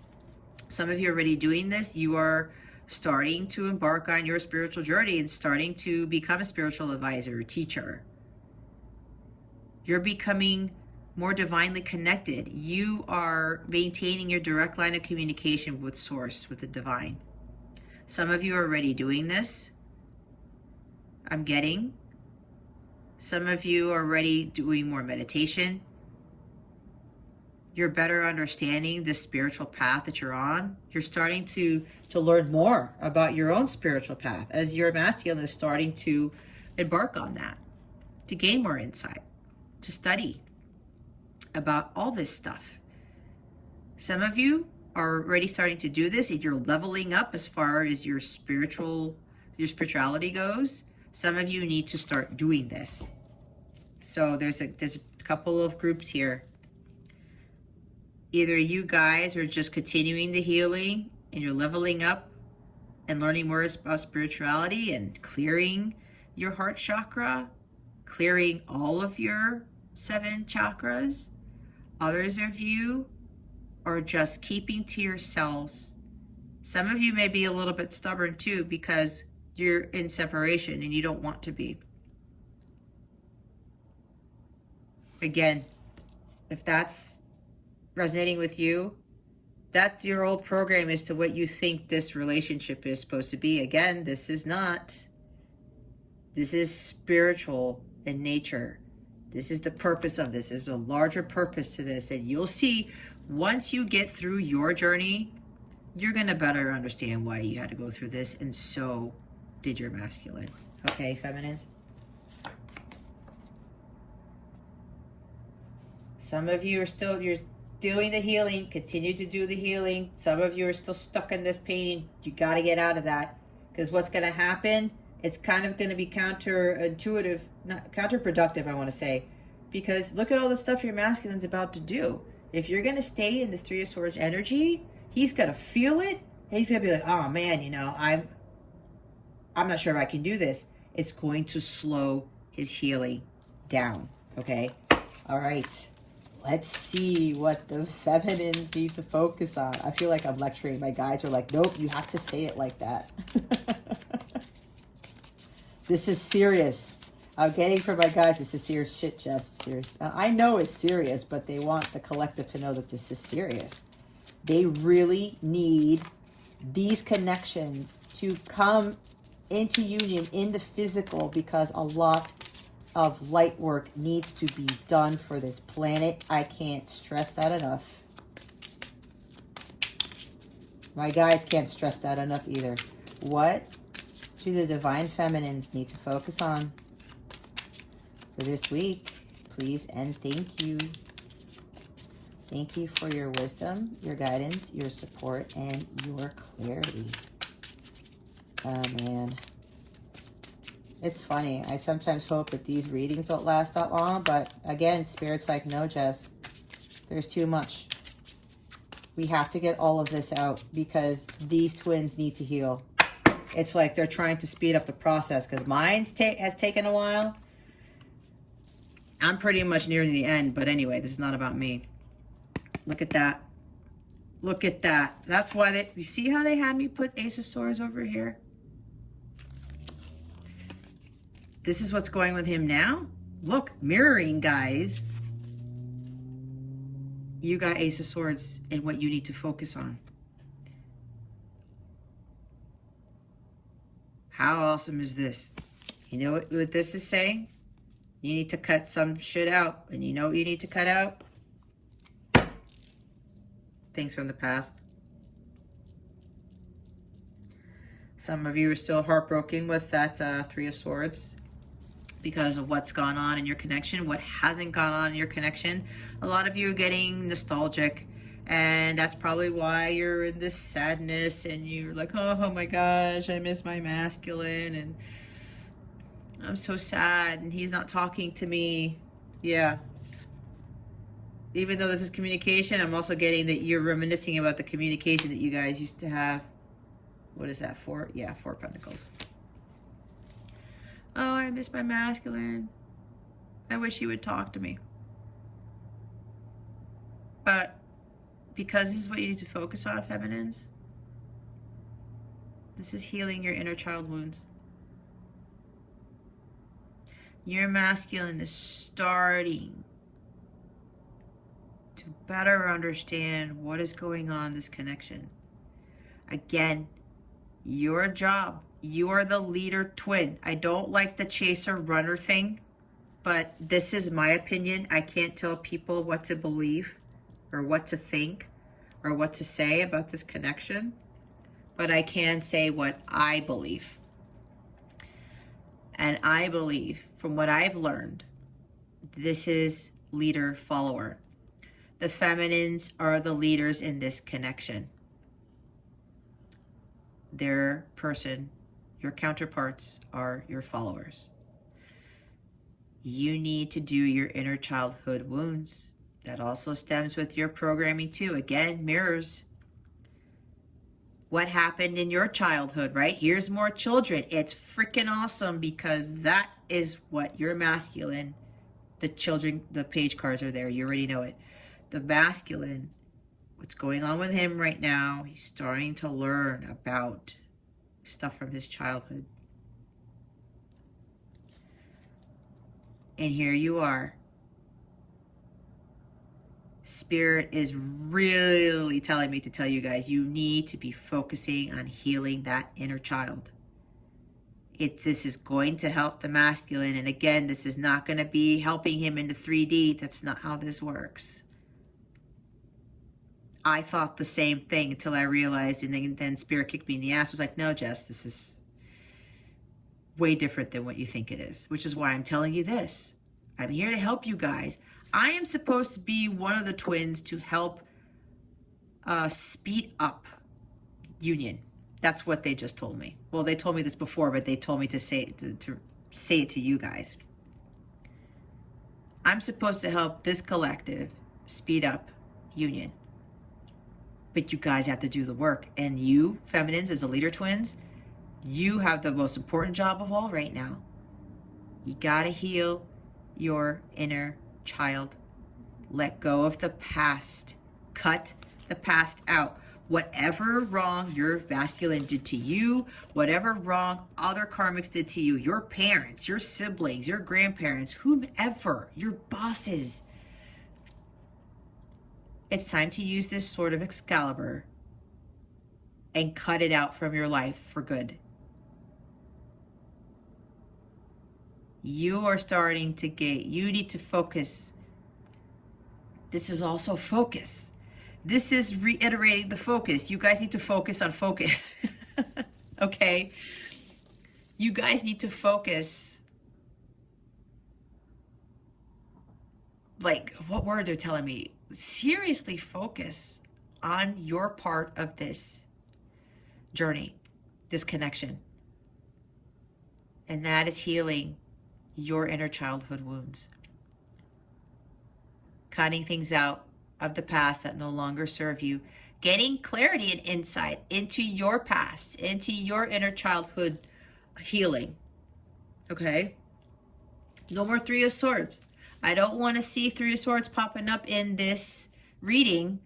Speaker 1: Some of you are already doing this. You are starting to embark on your spiritual journey and starting to become a spiritual advisor or teacher. You're becoming more divinely connected. You are maintaining your direct line of communication with Source, with the divine. Some of you are already doing this. I'm getting. Some of you are already doing more meditation. You're better understanding the spiritual path that you're on. You're starting to learn more about your own spiritual path as your masculine is starting to embark on that, to gain more insight, to study about all this stuff. Some of you are already starting to do this, and you're leveling up as far as your spirituality goes. Some of you need to start doing this. So there's a couple of groups here. Either you guys are just continuing the healing and you're leveling up and learning more about spirituality and clearing your heart chakra, clearing all of your 7 chakras. Others of you are just keeping to yourselves. Some of you may be a little bit stubborn too, because you're in separation and you don't want to be. Again, if that's resonating with you, that's your old program as to what you think this relationship is supposed to be. Again, this is not. This is spiritual in nature. This is the purpose of this. There's a larger purpose to this. And you'll see, once you get through your journey, you're going to better understand why you had to go through this. And so did your masculine. Okay, feminines? Some of you are still, you're doing the healing. Continue to do the healing. Some of you are still stuck in this pain. You got to get out of that. Because what's going to happen, it's kind of going to be counterintuitive, not counterproductive, I want to say. Because look at all the stuff your masculine's about to do. If you're going to stay in this Three of Swords energy, he's going to feel it. And he's going to be like, oh man, you know, I'm not sure if I can do this. It's going to slow his healing down. Okay? All right. Let's see what the feminines need to focus on. I feel like I'm lecturing. My guides are like, nope, you have to say it like that. This is serious. I'm getting from my guides, this is serious shit, just serious. I know it's serious, but they want the collective to know that this is serious. They really need these connections to come into union in the physical, because a lot of light work needs to be done for this planet. I can't stress that enough. My guys can't stress that enough either. What do the divine feminines need to focus on for this week? Please and thank you. Thank you for your wisdom, your guidance, your support, and your clarity. Oh man. It's funny. I sometimes hope that these readings don't last that long, but again, Spirit's like, no, Jess, there's too much. We have to get all of this out because these twins need to heal. It's like they're trying to speed up the process because mine has taken a while. I'm pretty much near the end, but anyway, this is not about me. Look at that. Look at that. That's why you see how they had me put Ace of Swords over here? This is what's going with him now. Look, mirroring, guys. You got Ace of Swords and what you need to focus on. How awesome is this? You know what this is saying? You need to cut some shit out. And you know what you need to cut out? Things from the past. Some of you are still heartbroken with that Three of Swords because of what's gone on in your connection, what hasn't gone on in your connection. A lot of you are getting nostalgic, and that's probably why you're in this sadness and you're like, oh my gosh, I miss my masculine and I'm so sad and he's not talking to me. Yeah. Even though this is communication, I'm also getting that you're reminiscing about the communication that you guys used to have. What is that, 4? Yeah, 4 Pentacles. Oh, I miss my masculine. I wish he would talk to me. But because this is what you need to focus on, feminines, this is healing your inner child wounds. Your masculine is starting to better understand what is going on in this connection. Again, your job, you are the leader twin. I don't like the chaser runner thing, but this is my opinion. I can't tell people what to believe or what to think or what to say about this connection, but I can say what I believe. And I believe, from what I've learned, this is leader follower. The feminines are the leaders in this connection. Their person, your counterparts, are your followers. You need to do your inner childhood wounds. That also stems with your programming too. Again, mirrors. What happened in your childhood, right? Here's more children. It's freaking awesome because that is what your masculine, the children, the page cards are there. You already know it. The masculine, what's going on with him right now, he's starting to learn about stuff from his childhood. And here you are. Spirit is really telling me to tell you guys, you need to be focusing on healing that inner child. This is going to help the masculine. And again, this is not going to be helping him into 3D. That's not how this works. I thought the same thing until I realized, and then Spirit kicked me in the ass. I was like, no, Jess, this is way different than what you think it is, which is why I'm telling you this. I'm here to help you guys. I am supposed to be one of the twins to help speed up union. That's what they just told me. Well, they told me this before, but they told me to say it to you guys. I'm supposed to help this collective speed up union. But you guys have to do the work. And you, feminines, as the leader twins, you have the most important job of all right now. You gotta heal your inner child. Let go of the past. Cut the past out. Whatever wrong your masculine did to you, whatever wrong other karmics did to you, your parents, your siblings, your grandparents, whomever, your bosses. It's time to use this sword of Excalibur and cut it out from your life for good. You are starting to you need to focus. This is also focus. This is reiterating the focus. You guys need to focus on focus. Okay? You guys need to focus. Like, what word they're telling me? Seriously focus on your part of this journey, this connection. And that is healing your inner childhood wounds. Cutting things out of the past that no longer serve you. Getting clarity and insight into your past, into your inner childhood healing. Okay? No more Three of Swords. I don't want to see Three of Swords popping up in this reading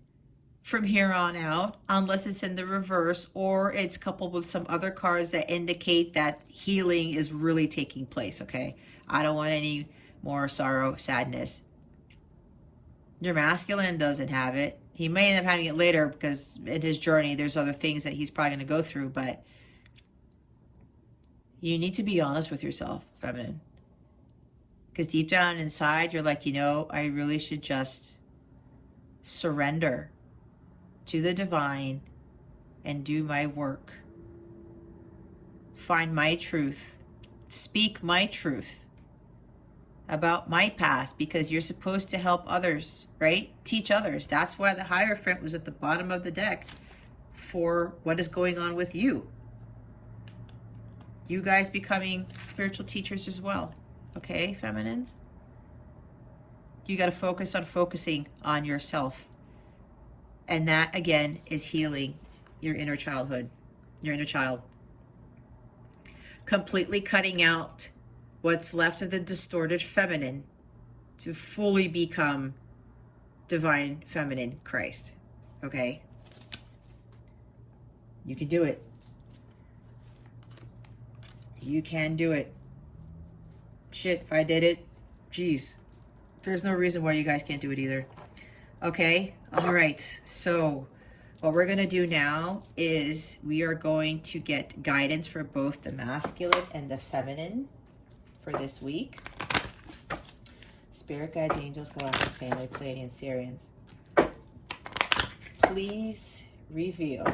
Speaker 1: from here on out, unless it's in the reverse or it's coupled with some other cards that indicate that healing is really taking place, okay? I don't want any more sorrow, sadness. Your masculine doesn't have it. He may end up having it later because in his journey, there's other things that he's probably going to go through, but you need to be honest with yourself, feminine. Because deep down inside, you're like, I really should just surrender to the divine and do my work. Find my truth. Speak my truth about my past, because you're supposed to help others, right? Teach others. That's why the Hierophant was at the bottom of the deck for what is going on with you. You guys becoming spiritual teachers as well. Okay, feminines? You got to focus on focusing on yourself. And that, again, is healing your inner childhood, your inner child. Completely cutting out what's left of the distorted feminine to fully become divine feminine Christ. Okay? You can do it. You can do it. Shit, if I did it, geez. There's no reason why you guys can't do it either. Okay? All right. So what we're going to do now is we are going to get guidance for both the masculine and the feminine for this week. Spirit guides, angels, galactic family, Pleiadian, Syrians. Please reveal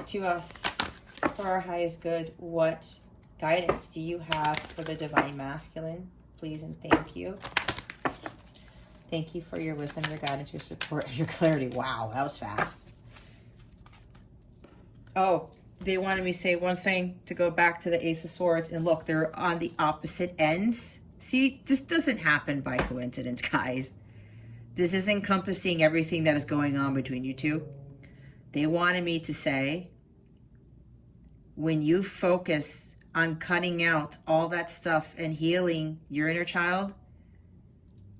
Speaker 1: to us, for our highest good, what guidance do you have for the divine masculine? Please and thank you. Thank you for your wisdom, your guidance, your support, and your clarity. Wow, that was fast. Oh, they wanted me to say one thing to go back to the Ace of Swords. And look, they're on the opposite ends. See, this doesn't happen by coincidence, guys. This is encompassing everything that is going on between you two. They wanted me to say, when you focus on cutting out all that stuff and healing your inner child,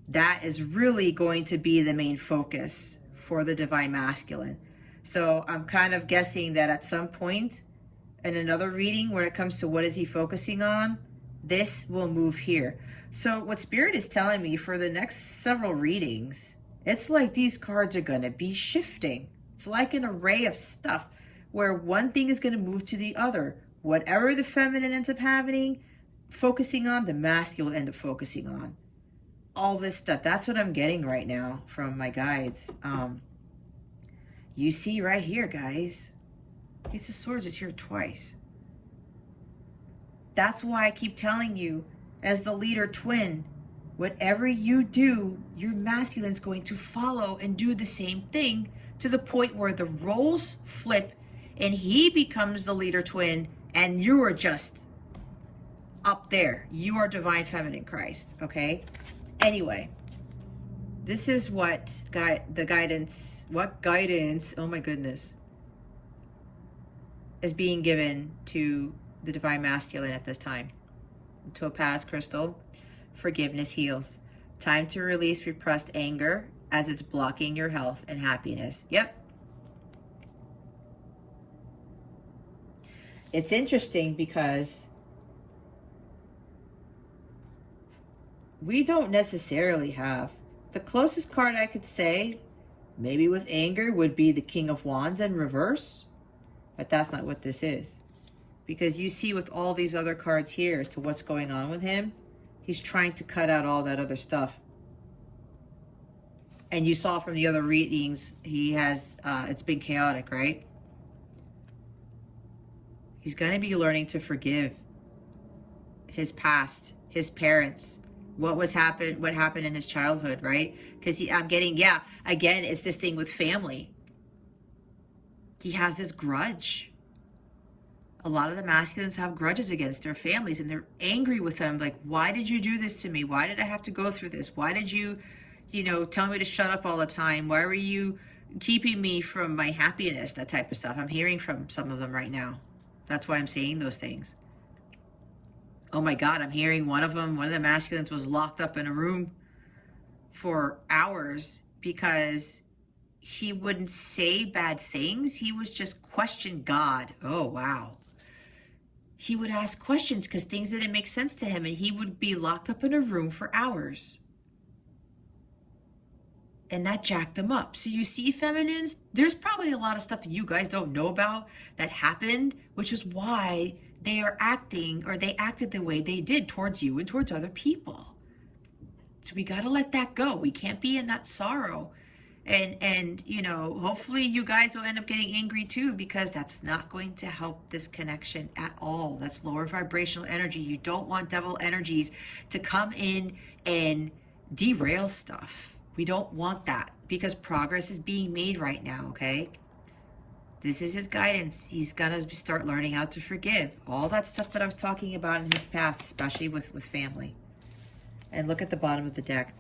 Speaker 1: that is really going to be the main focus for the divine masculine. So I'm kind of guessing that at some point in another reading, when it comes to what is he focusing on, this will move here. So what Spirit is telling me for the next several readings, it's like these cards are going to be shifting. It's like an array of stuff where one thing is going to move to the other. Whatever the feminine ends up focusing on, the masculine will end up focusing on. All this stuff. That's what I'm getting right now from my guides. You see right here, guys. Ace of Swords is here twice. That's why I keep telling you, as the leader twin, Whatever you do, your masculine's going to follow and do the same thing, to the point where the roles flip and he becomes the leader twin and you are just up there. You are divine feminine Christ, okay? Anyway, this is what the guidance, oh my goodness, is being given to the divine masculine at this time. Topaz crystal, forgiveness heals. Time to release repressed anger as it's blocking your health and happiness. Yep. It's interesting because we don't necessarily have, the closest card I could say, maybe with anger, would be the King of Wands in reverse. But that's not what this is. Because you see with all these other cards here as to what's going on with him, he's trying to cut out all that other stuff. And you saw from the other readings, he has, it's been chaotic, right? He's going to be learning to forgive his past, his parents, what happened in his childhood, right? Because I'm getting, yeah, again, it's this thing with family. He has this grudge. A lot of the masculines have grudges against their families and they're angry with them. Like, why did you do this to me? Why did I have to go through this? Why did you, tell me to shut up all the time? Why were you keeping me from my happiness? That type of stuff. I'm hearing from some of them right now. That's why I'm saying those things. Oh my God, I'm hearing one of the masculines was locked up in a room for hours because he wouldn't say bad things. He was just question God. Oh, wow. He would ask questions because things didn't make sense to him, and he would be locked up in a room for hours. And that jacked them up. So you see, feminines, there's probably a lot of stuff that you guys don't know about that happened, which is why they are acting, or they acted the way they did towards you and towards other people. So we got to let that go. We can't be in that sorrow. And hopefully you guys will end up getting angry too, because that's not going to help this connection at all. That's lower vibrational energy. You don't want devil energies to come in and derail stuff. We don't want that, because progress is being made right now, okay? This is his guidance. He's gonna start learning how to forgive. All that stuff that I was talking about in his past, especially with family. And look at the bottom of the deck.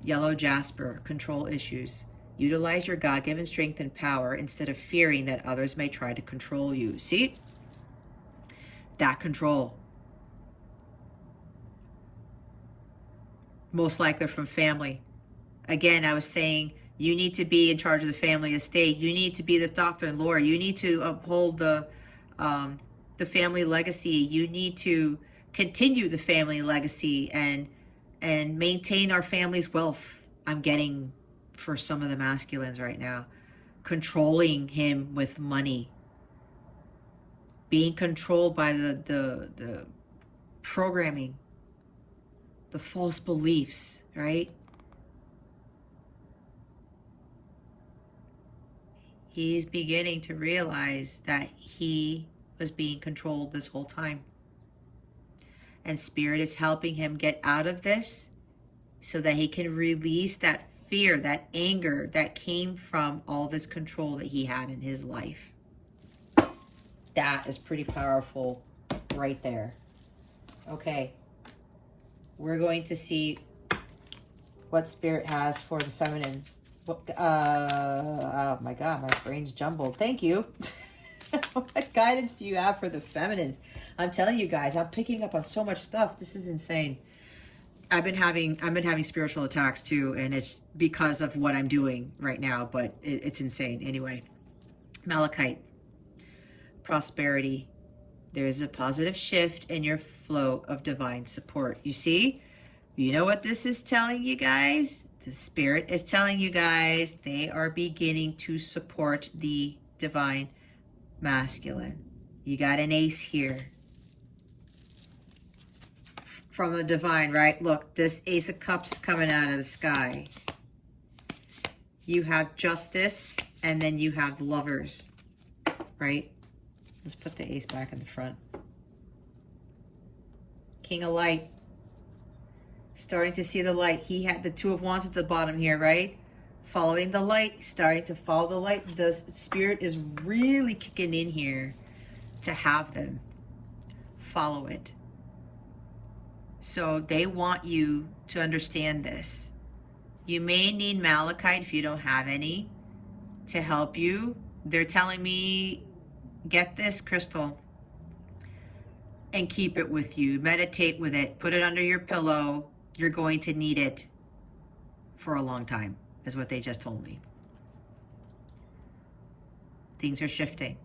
Speaker 1: Yellow jasper, control issues. Utilize your God-given strength and power instead of fearing that others may try to control you. See? That control. Most likely from family. Again, I was saying you need to be in charge of the family estate. You need to be the doctor and lawyer. You need to uphold the family legacy. You need to continue the family legacy and maintain our family's wealth. I'm getting for some of the masculines right now. Controlling him with money. Being controlled by the programming. The false beliefs, right? He's beginning to realize that he was being controlled this whole time. And Spirit is helping him get out of this so that he can release that fear, that anger that came from all this control that he had in his life. That is pretty powerful right there. Okay. We're going to see what Spirit has for the feminines. Oh my God, my brain's jumbled. Thank you. What guidance do you have for the feminines? I'm telling you guys, I'm picking up on so much stuff. This is insane. I've been having spiritual attacks too, and it's because of what I'm doing right now, but it's insane. Anyway, Malachite, prosperity. There's a positive shift in your flow of divine support. You see? You know what this is telling you guys? The Spirit is telling you guys they are beginning to support the divine masculine. You got an ace here from the divine, right? Look, this Ace of Cups coming out of the sky. You have Justice, and then you have Lovers, right? Let's put the ace back in the front. King of Light. Starting to see the light. He had the Two of Wands at the bottom here, right? Following the light, starting to follow the light. The Spirit is really kicking in here to have them follow it. So they want you to understand this. You may need malachite if you don't have any to help you. They're telling me, get this crystal and keep it with you. Meditate with it. Put it under your pillow. You're going to need it for a long time, is what they just told me. Things are shifting.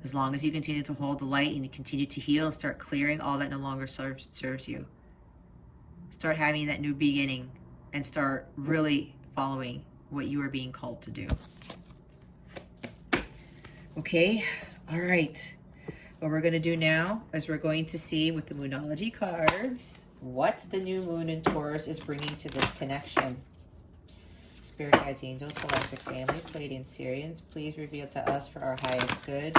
Speaker 1: As long as you continue to hold the light and you continue to heal and start clearing all that no longer serves you. Start having that new beginning and start really following what you are being called to do. Okay, all right. What we're going to do now is we're going to see with the Moonology cards what the new moon in Taurus is bringing to this connection. Spirit guides, angels, galactic family, Pleiadian Syrians, please reveal to us for our highest good.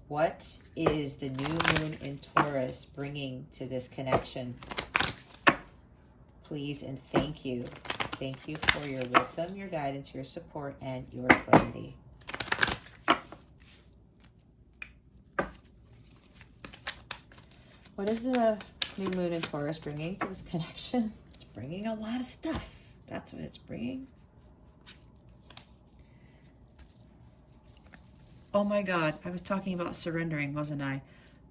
Speaker 1: What is the new moon in Taurus bringing to this connection? Please and thank you. Thank you for your wisdom, your guidance, your support, and your clarity. What is the new moon in Taurus bringing to this connection? It's bringing a lot of stuff. That's what it's bringing. Oh my God, I was talking about surrendering, wasn't I?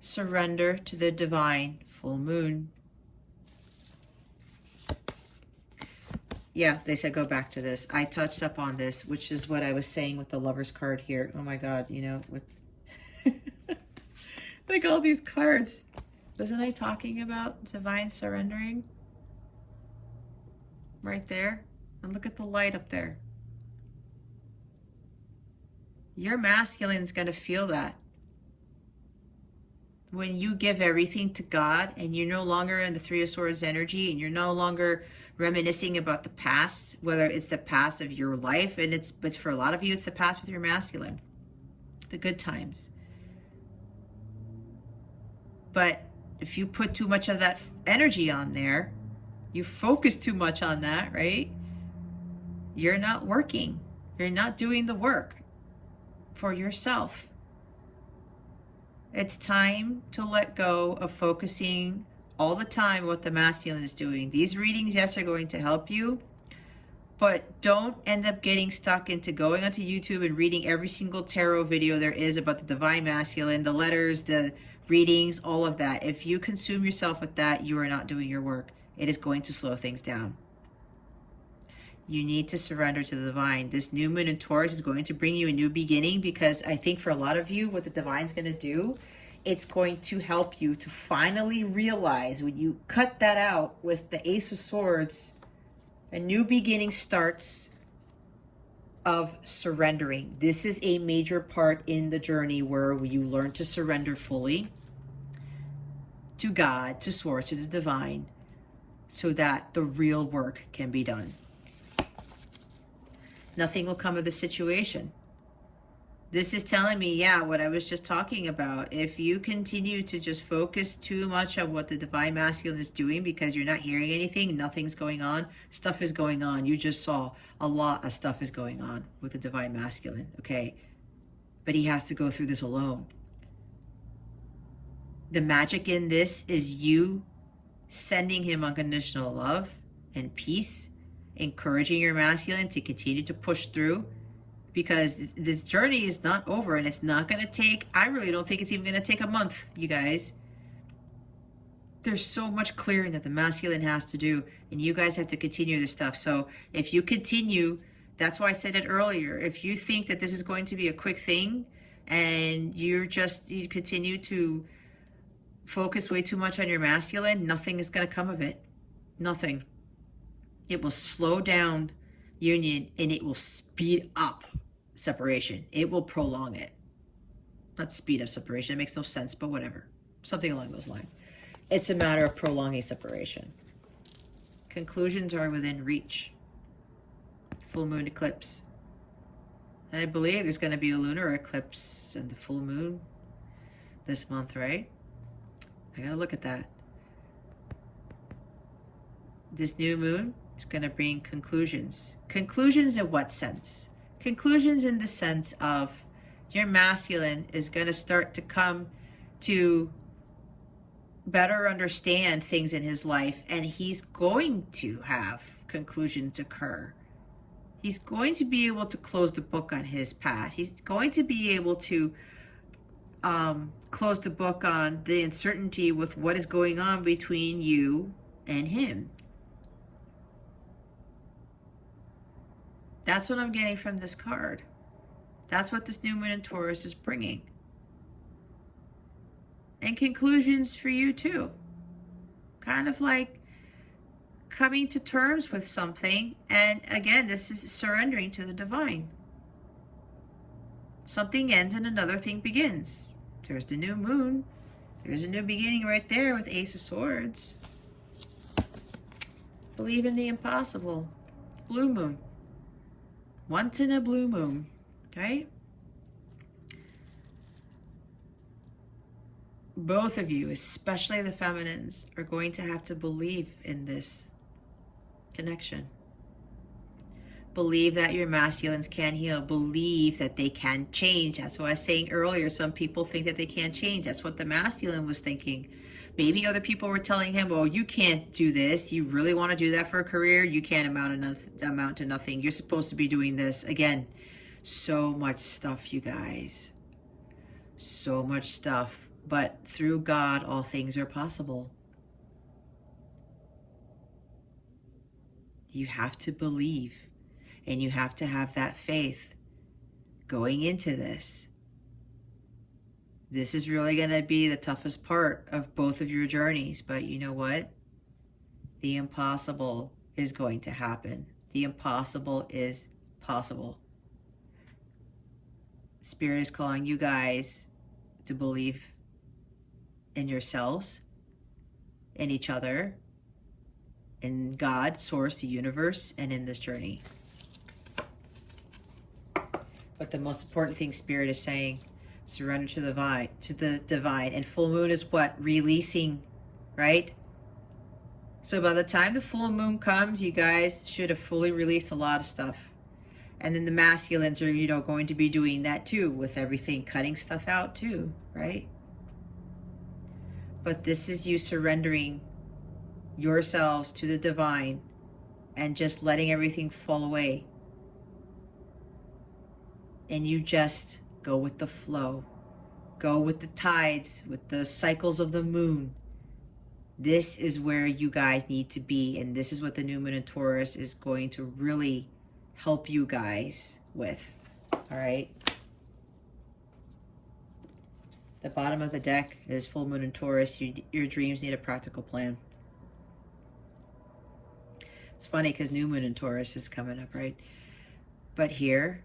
Speaker 1: Surrender to the divine full moon. Yeah, they said go back to this. I touched up on this, which is what I was saying with the Lover's card here. Oh my God, you know, with like all these cards. Wasn't I talking about divine surrendering? Right there. And look at the light up there. Your masculine is going to feel that. When you give everything to God and you're no longer in the Three of Swords energy and you're no longer reminiscing about the past, whether it's the past of your life, and but for a lot of you, it's the past with your masculine, the good times. But if you put too much of that energy on there, you focus too much on that, right? You're not working. You're not doing the work for yourself. It's time to let go of focusing all the time what the masculine is doing. These readings, yes, are going to help you, but don't end up getting stuck into going onto YouTube and reading every single tarot video there is about the divine masculine, the letters, the readings, all of that. If you consume yourself with that, you are not doing your work. It is going to slow things down. You need to surrender to the divine. This new moon in Taurus is going to bring you a new beginning, because I think for a lot of you, what the divine's going to do, it's going to help you to finally realize when you cut that out with the Ace of Swords, a new beginning starts of surrendering. This is a major part in the journey where you learn to surrender fully to God, to Source, to the divine, so that the real work can be done. Nothing will come of the situation. This is telling me, yeah, what I was just talking about. If you continue to just focus too much on what the divine masculine is doing because you're not hearing anything, nothing's going on, stuff is going on. You just saw a lot of stuff is going on with the divine masculine, okay? But he has to go through this alone. The magic in this is you sending him unconditional love and peace, encouraging your masculine to continue to push through, because this journey is not over, and it's not going to take, I really don't think it's even going to take a month, you guys. There's so much clearing that the masculine has to do, and you guys have to continue this stuff. So if you continue, that's why I said it earlier, if you think that this is going to be a quick thing and you continue to focus way too much on your masculine, nothing is going to come of it. Nothing. It will slow down union, and it will speed up separation. It will prolong it. Not speed up separation. It makes no sense, but whatever. Something along those lines. It's a matter of prolonging separation. Conclusions are within reach. Full moon eclipse. And I believe there's going to be a lunar eclipse and the full moon this month, right? I got to look at that. this new moon is going to bring conclusions. Conclusions in what sense? Conclusions in the sense of your masculine is going to start to come to better understand things in his life, and he's going to have conclusions occur. He's going to be able to close the book on his past. He's going to be able to close the book on the uncertainty with what is going on between you and him. That's what I'm getting from this card. That's what this new moon in Taurus is bringing. And conclusions for you too. Kind of like coming to terms with something. And again, this is surrendering to the divine. Something ends and another thing begins. There's the new moon. There's a new beginning right there with Ace of Swords. Believe in the impossible. Blue moon. Once in a blue moon, right? Both of you, especially the feminines, are going to have to believe in this connection. Believe that your masculines can heal. Believe that they can change. That's what I was saying earlier. Some people think that they can't change. That's what the masculine was thinking. Maybe other people were telling him, well, you can't do this. You really want to do that for a career? You can't amount to nothing. You're supposed to be doing this. Again, so much stuff, you guys. So much stuff. But through God, all things are possible. You have to believe. And you have to have that faith going into this. This is really going to be the toughest part of both of your journeys. But you know what? The impossible is going to happen. The impossible is possible. Spirit is calling you guys to believe in yourselves, in each other, in God, Source, the universe, and in this journey. But the most important thing Spirit is saying, surrender to the divine. And full moon is what? Releasing, right? So by the time the full moon comes, you guys should have fully released a lot of stuff. And then the masculines are, going to be doing that too, with everything, cutting stuff out too, right? But this is you surrendering yourselves to the divine and just letting everything fall away. And you just go with the flow. Go with the tides, with the cycles of the moon. This is where you guys need to be. And this is what the new moon in Taurus is going to really help you guys with. All right. The bottom of the deck is full moon in Taurus. Your dreams need a practical plan. It's funny because new moon in Taurus is coming up, right? But here,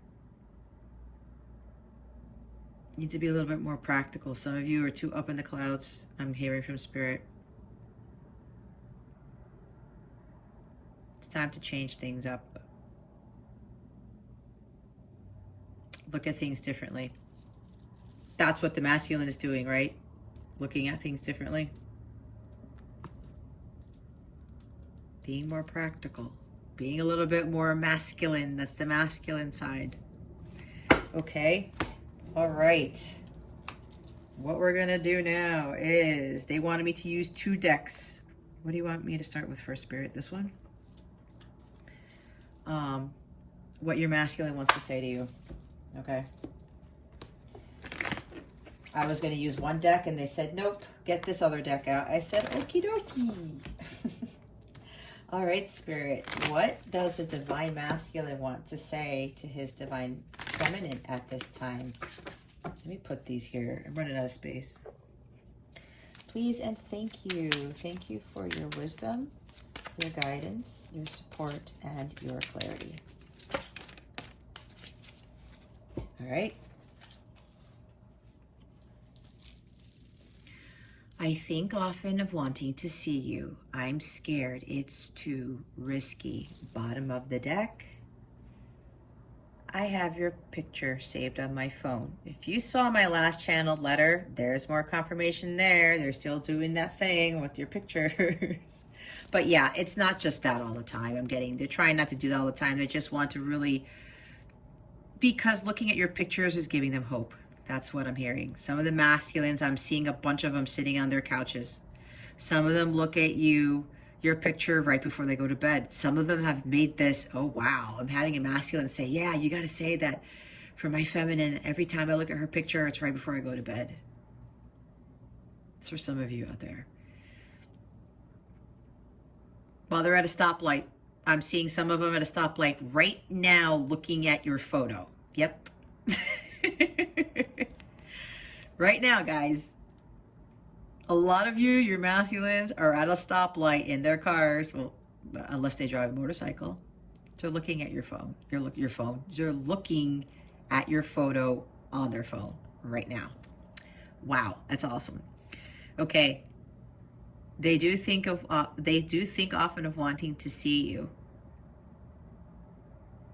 Speaker 1: need to be a little bit more practical. Some of you are too up in the clouds. I'm hearing from Spirit. It's time to change things up. Look at things differently. That's what the masculine is doing, right? Looking at things differently. Being more practical. Being a little bit more masculine. That's the masculine side. Okay. All right. What we're going to do now is they wanted me to use 2 decks. What do you want me to start with first, Spirit? This one? What your masculine wants to say to you. Okay. I was going to use 1 deck and they said, nope, get this other deck out. I said, okie dokie. All right, Spirit. What does the divine masculine want to say to his divine feminine at this time? Let me put these here. I'm running out of space. Please and thank you. Thank you for your wisdom, your guidance, your support, and your clarity. All right. I think often of wanting to see you. I'm scared it's too risky. Bottom of the deck. I have your picture saved on my phone. If you saw my last channeled letter, there's more confirmation there. They're still doing that thing with your pictures. But yeah, it's not just that all the time. They're trying not to do that all the time. They just want to really, because looking at your pictures is giving them hope. That's what I'm hearing. Some of the masculines, I'm seeing a bunch of them sitting on their couches. Some of them look at your picture right before they go to bed. Some of them have made this, oh wow, I'm having a masculine say, yeah, you got to say that for my feminine. Every time I look at her picture, it's right before I go to bed. It's for some of you out there. While they're at a stoplight, I'm seeing some of them at a stoplight right now looking at your photo. Yep. Right now, guys. A lot of you, your masculines, are at a stoplight in their cars. Well, unless they drive a motorcycle. They're looking at your phone. You're looking at your photo on their phone right now. Wow, that's awesome. Okay. They do think often of wanting to see you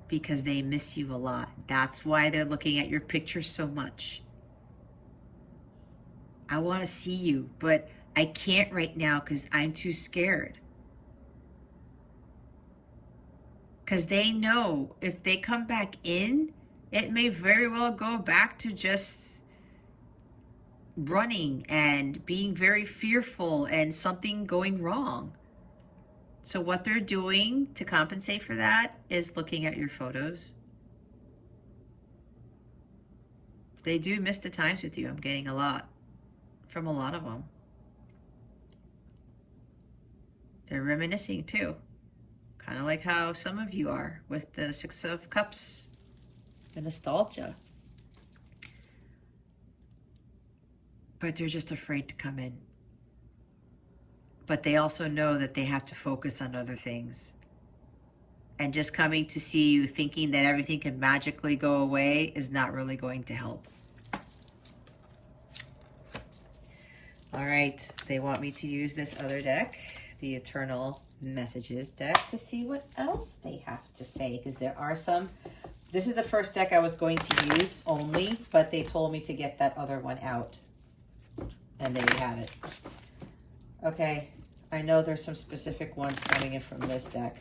Speaker 1: because they miss you a lot. That's why they're looking at your picture so much. I want to see you, but I can't right now because I'm too scared. Because they know if they come back in, it may very well go back to just running and being very fearful and something going wrong. So what they're doing to compensate for that is looking at your photos. They do miss the times with you. I'm getting a lot from a lot of them. They're reminiscing too. Kind of like how some of you are with the Six of Cups, the nostalgia. But they're just afraid to come in. But they also know that they have to focus on other things. And just coming to see you thinking that everything can magically go away is not really going to help. All right, they want me to use this other deck, the Eternal Messages deck, to see what else they have to say, because there are some. This is the first deck I was going to use only, but they told me to get that other one out. And there you have it. Okay, I know there's some specific ones coming in from this deck.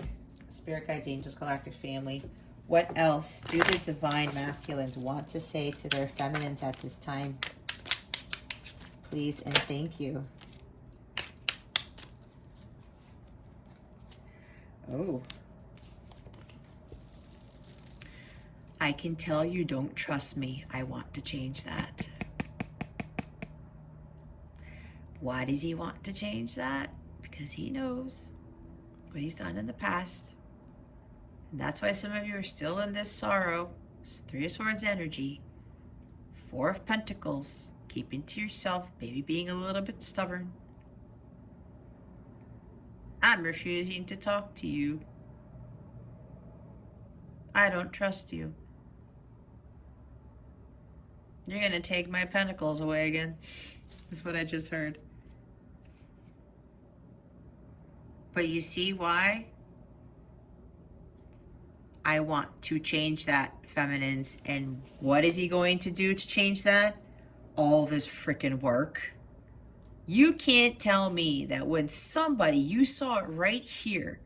Speaker 1: Spirit Guides, Angels, Galactic Family. What else do the Divine Masculines want to say to their feminines at this time? Please and thank you. Oh. I can tell you don't trust me. I want to change that. Why does he want to change that? Because he knows what he's done in the past. And that's why some of you are still in this sorrow. It's Three of Swords energy. Four of Pentacles. Keeping to yourself, maybe being a little bit stubborn. I'm refusing to talk to you. I don't trust you. You're going to take my pentacles away again. That's what I just heard. But you see why? I want to change that, feminines. And what is he going to do to change that? All this freaking work. You can't tell me that when somebody, you saw it right here,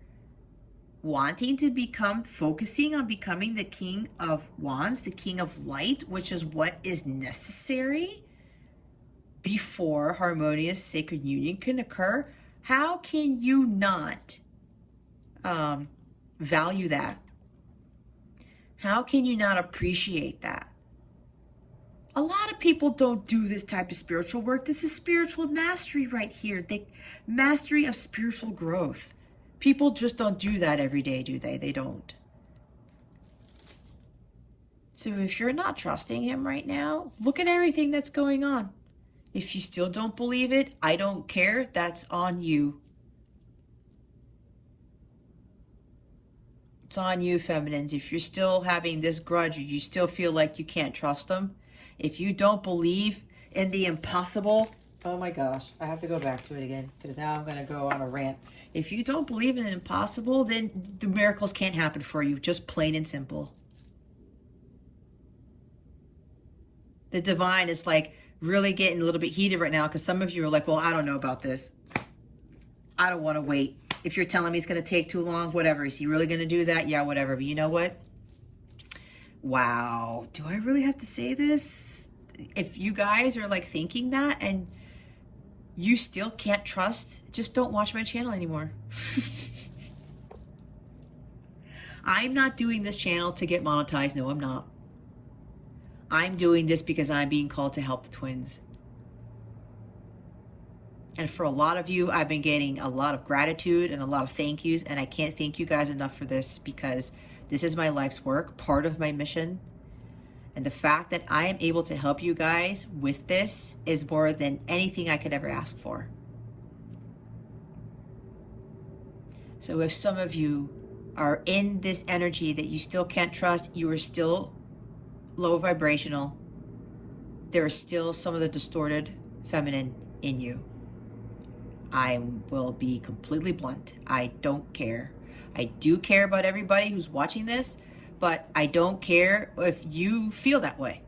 Speaker 1: wanting to focusing on becoming the King of Wands, the King of Light, which is what is necessary before harmonious sacred union can occur. How can you not value that? How can you not appreciate that? A lot of people don't do this type of spiritual work. This is spiritual mastery right here. Mastery of spiritual growth. People just don't do that every day, do they? They don't. So if you're not trusting him right now, look at everything that's going on. If you still don't believe it, I don't care. That's on you. It's on you, feminines. If you're still having this grudge, or you still feel like you can't trust them, if you don't believe in the impossible, oh my gosh, I have to go back to it again because now I'm going to go on a rant. If you don't believe in the impossible, then the miracles can't happen for you, just plain and simple. The divine is like really getting a little bit heated right now because some of you are like, well, I don't know about this. I don't want to wait. If you're telling me it's going to take too long, whatever. Is he really going to do that? Yeah, whatever. But you know what? Wow. Do I really have to say this? If you guys are like thinking that and you still can't trust, just don't watch my channel anymore. I'm not doing this channel to get monetized. No, I'm not. I'm doing this because I'm being called to help the twins. And for a lot of you, I've been getting a lot of gratitude and a lot of thank yous. And I can't thank you guys enough for this because this is my life's work, part of my mission. And the fact that I am able to help you guys with this is more than anything I could ever ask for. So if some of you are in this energy that you still can't trust, you are still low vibrational, there is still some of the distorted feminine in you. I will be completely blunt. I don't care. I do care about everybody who's watching this, but I don't care if you feel that way.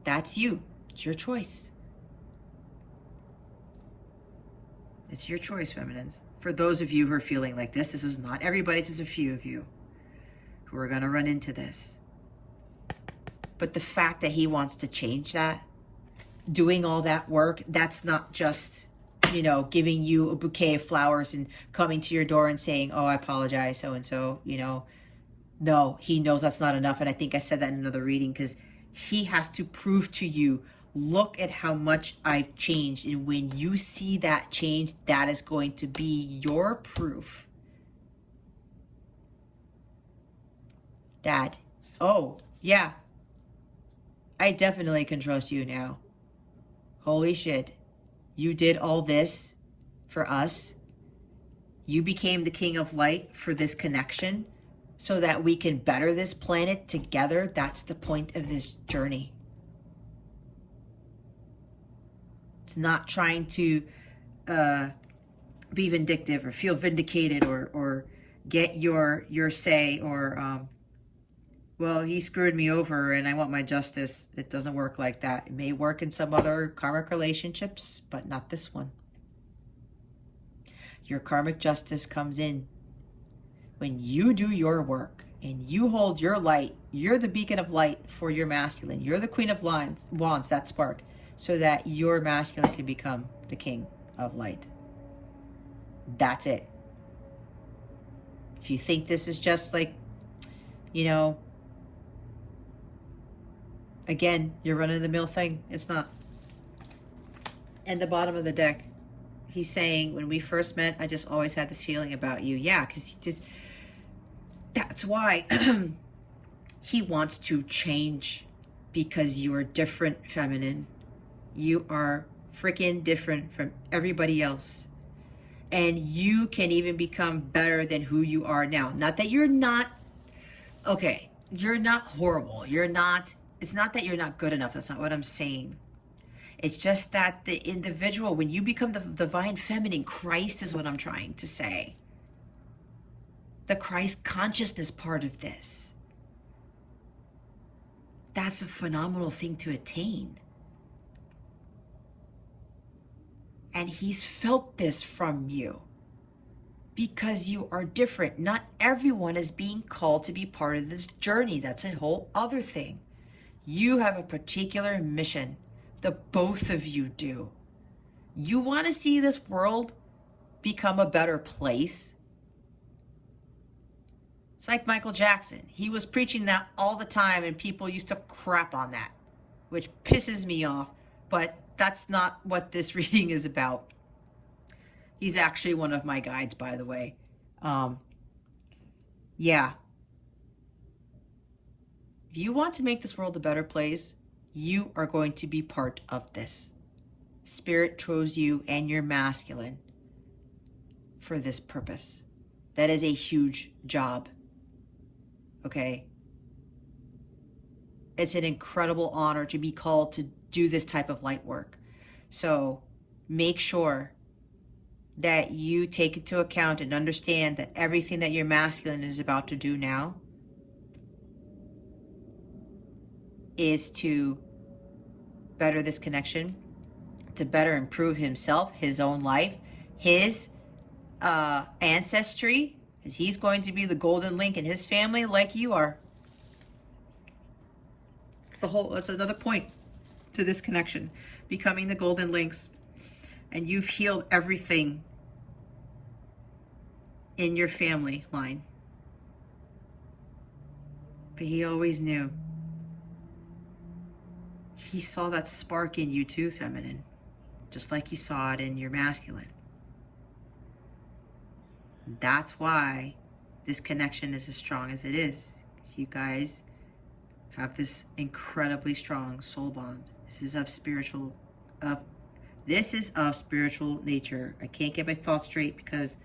Speaker 1: That's you. It's your choice. It's your choice, feminines. For those of you who are feeling like this is not everybody, it's just a few of you who are going to run into this. But the fact that he wants to change that, doing all that work, that's not just, you know, giving you a bouquet of flowers and coming to your door and saying, oh, I apologize, so-and-so, you know. No, he knows that's not enough. And I think I said that in another reading because he has to prove to you, look at how much I've changed. And when you see that change, that is going to be your proof that, oh, yeah, I definitely can trust you now. Holy shit. You did all this for us. You became the king of light for this connection so that we can better this planet together. That's the point of this journey. It's not trying to be vindictive or feel vindicated or get your say or, well, he screwed me over and I want my justice. It doesn't work like that. It may work in some other karmic relationships, but not this one. Your karmic justice comes in when you do your work and you hold your light. You're the beacon of light for your masculine. You're the queen of wands, that spark, so that your masculine can become the king of light. That's it. If you think this is just like, you know, again, you're running the mill thing. It's not. And the bottom of the deck, he's saying, when we first met, I just always had this feeling about you. Yeah, because he just, that's why he wants to change, because you are different, feminine. You are freaking different from everybody else. And you can even become better than who you are now. Not that you're not, okay, you're not horrible. You're not, it's not that you're not good enough. That's not what I'm saying. It's just that the individual, when you become the divine feminine, Christ is what I'm trying to say. The Christ consciousness part of this. That's a phenomenal thing to attain. And he's felt this from you because you are different. Not everyone is being called to be part of this journey. That's a whole other thing. You have a particular mission. The both of you do. You want to see this world become a better place? It's like Michael Jackson. He was preaching that all the time and people used to crap on that, which pisses me off. But that's not what this reading is about. He's actually one of my guides, by the way. Yeah. If you want to make this world a better place, you are going to be part of this. Spirit chose you and your masculine for this purpose. That is a huge job. Okay? It's an incredible honor to be called to do this type of light work. So make sure that you take into account and understand that everything that your masculine is about to do now is to better this connection, to better improve himself, his own life, his ancestry, because he's going to be the golden link in his family like you are. That's another point to this connection, becoming the golden links. And you've healed everything in your family line. But he always knew. He saw that spark in you too, feminine, just like you saw it in your masculine. That's why this connection is as strong as it is. Because you guys have this incredibly strong soul bond. This is of spiritual nature. I can't get my thoughts straight because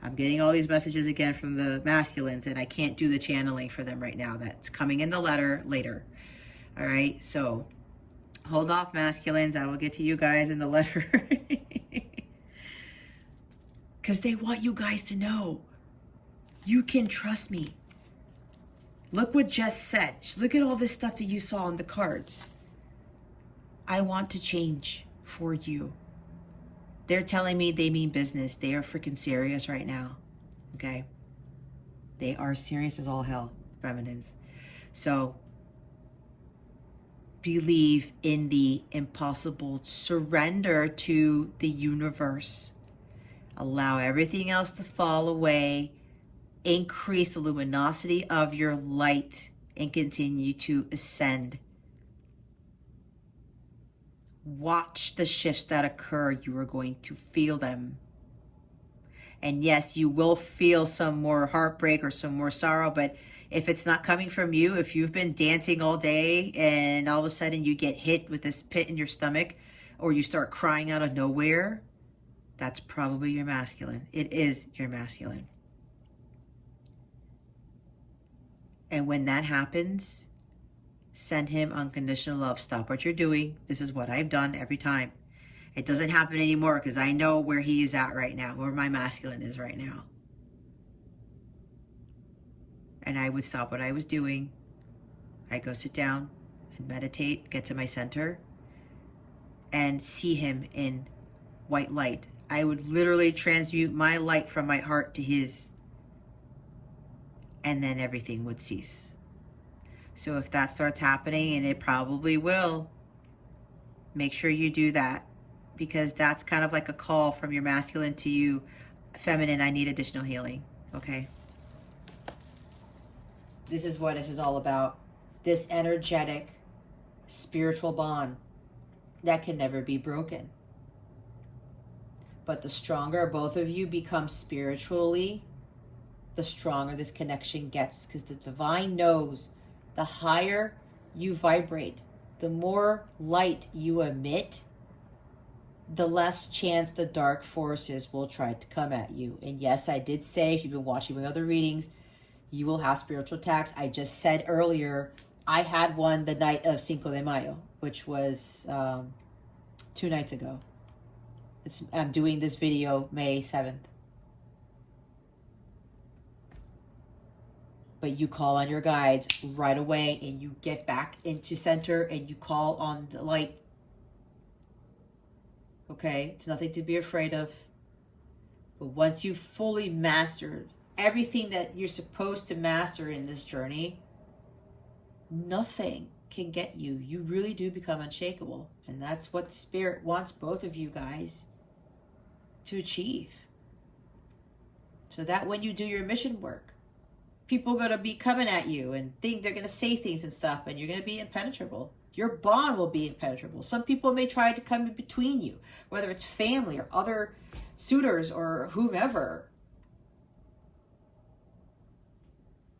Speaker 1: I'm getting all these messages again from the masculines, and I can't do the channeling for them right now. That's coming in the letter later. All right, so hold off, masculines. I will get to you guys in the letter. Because they want you guys to know you can trust me. Look what Jess said. Look at all this stuff that you saw on the cards. I want to change for you. They're telling me they mean business. They are freaking serious right now. Okay? They are serious as all hell, feminines. So, believe in the impossible. Surrender to the universe. Allow everything else to fall away. Increase the luminosity of your light and continue to ascend. Watch the shifts that occur. You are going to feel them. And yes, you will feel some more heartbreak or some more sorrow, but if it's not coming from you, if you've been dancing all day and all of a sudden you get hit with this pit in your stomach or you start crying out of nowhere, that's probably your masculine. It is your masculine. And when that happens, send him unconditional love. Stop what you're doing. This is what I've done every time. It doesn't happen anymore because I know where he is at right now, where my masculine is right now. And I would stop what I was doing. I go sit down and meditate, get to my center, and see him in white light. I would literally transmute my light from my heart to his, and then everything would cease. So if that starts happening, and it probably will, make sure you do that, because that's kind of like a call from your masculine to you, feminine, I need additional healing, okay? This is what this is all about. This energetic, spiritual bond that can never be broken. But the stronger both of you become spiritually, the stronger this connection gets, because the divine knows the higher you vibrate, the more light you emit, the less chance the dark forces will try to come at you. And yes, I did say, if you've been watching my other readings, you will have spiritual attacks. I just said earlier, I had one the night of Cinco de Mayo, which was 2 nights ago. I'm doing this video May 7th. But you call on your guides right away and you get back into center and you call on the light. Okay, it's nothing to be afraid of. But once you've fully mastered everything that you're supposed to master in this journey, nothing can get you. You really do become unshakable. And that's what the Spirit wants both of you guys to achieve. So that when you do your mission work, people are going to be coming at you and think they're going to say things and stuff, and you're going to be impenetrable. Your bond will be impenetrable. Some people may try to come in between you, whether it's family or other suitors or whomever.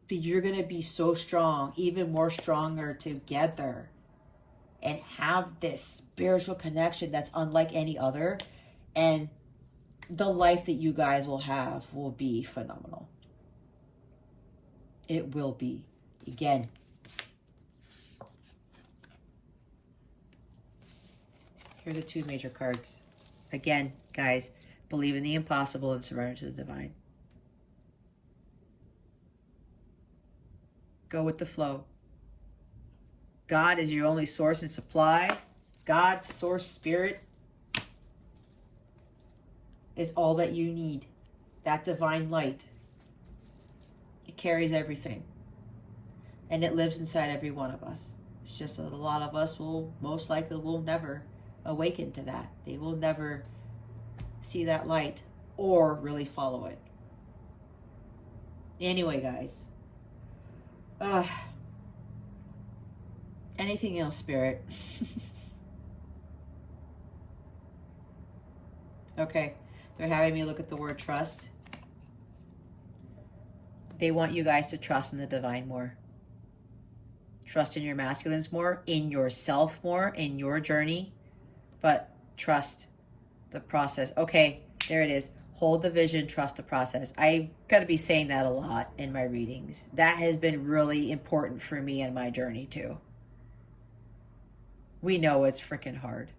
Speaker 1: But you're going to be so strong, even more stronger together, and have this spiritual connection that's unlike any other. And the life that you guys will have will be phenomenal. It will be. Again, here are the 2 major cards. Again, guys, believe in the impossible and surrender to the divine. Go with the flow. God is your only source and supply. God, source, spirit is all that you need. That divine light. It carries everything. And it lives inside every one of us. It's just that a lot of us most likely will never awaken to that. They will never see that light or really follow it. Anyway, guys. Anything else, Spirit? Okay. They're having me look at the word trust. They want you guys to trust in the divine more. Trust in your masculines more, in yourself more, in your journey. But trust the process. Okay, there it is. Hold the vision, trust the process. I got to be saying that a lot in my readings. That has been really important for me in my journey too. We know it's freaking hard.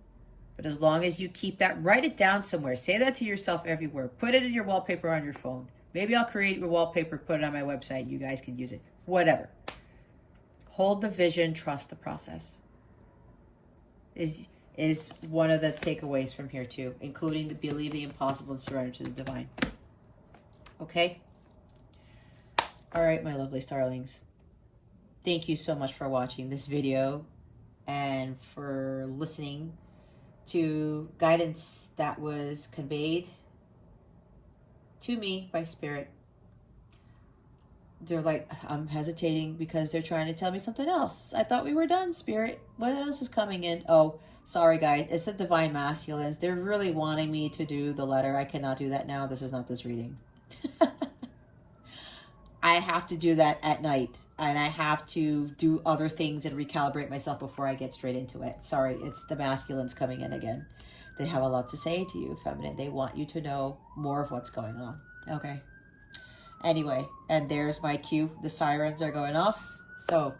Speaker 1: But as long as you keep that, write it down somewhere. Say that to yourself everywhere. Put it in your wallpaper on your phone. Maybe I'll create a wallpaper, put it on my website. You guys can use it. Whatever. Hold the vision, trust the process. Is one of the takeaways from here too, including the believe the impossible and surrender to the divine. Okay? All right, my lovely starlings. Thank you so much for watching this video and for listening to guidance that was conveyed to me by Spirit. They're like, I'm hesitating because they're trying to tell me something else. I thought we were done, Spirit. What else is coming in? Oh, sorry, guys. It's the Divine Masculines. They're really wanting me to do the letter. I cannot do that now. This is not this reading. I have to do that at night. And I have to do other things and recalibrate myself before I get straight into it. Sorry, it's the masculines coming in again. They have a lot to say to you, feminine. They want you to know more of what's going on. Okay. Anyway, and there's my cue. The sirens are going off. So,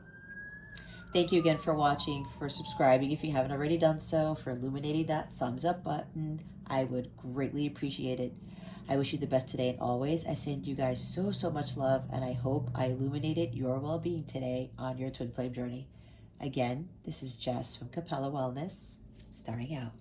Speaker 1: thank you again for watching, for subscribing if you haven't already done so, for illuminating that thumbs up button. I would greatly appreciate it. I wish you the best today and always. I send you guys so, so much love, and I hope I illuminated your well-being today on your twin flame journey. Again, this is Jess from Capella Wellness, starring out.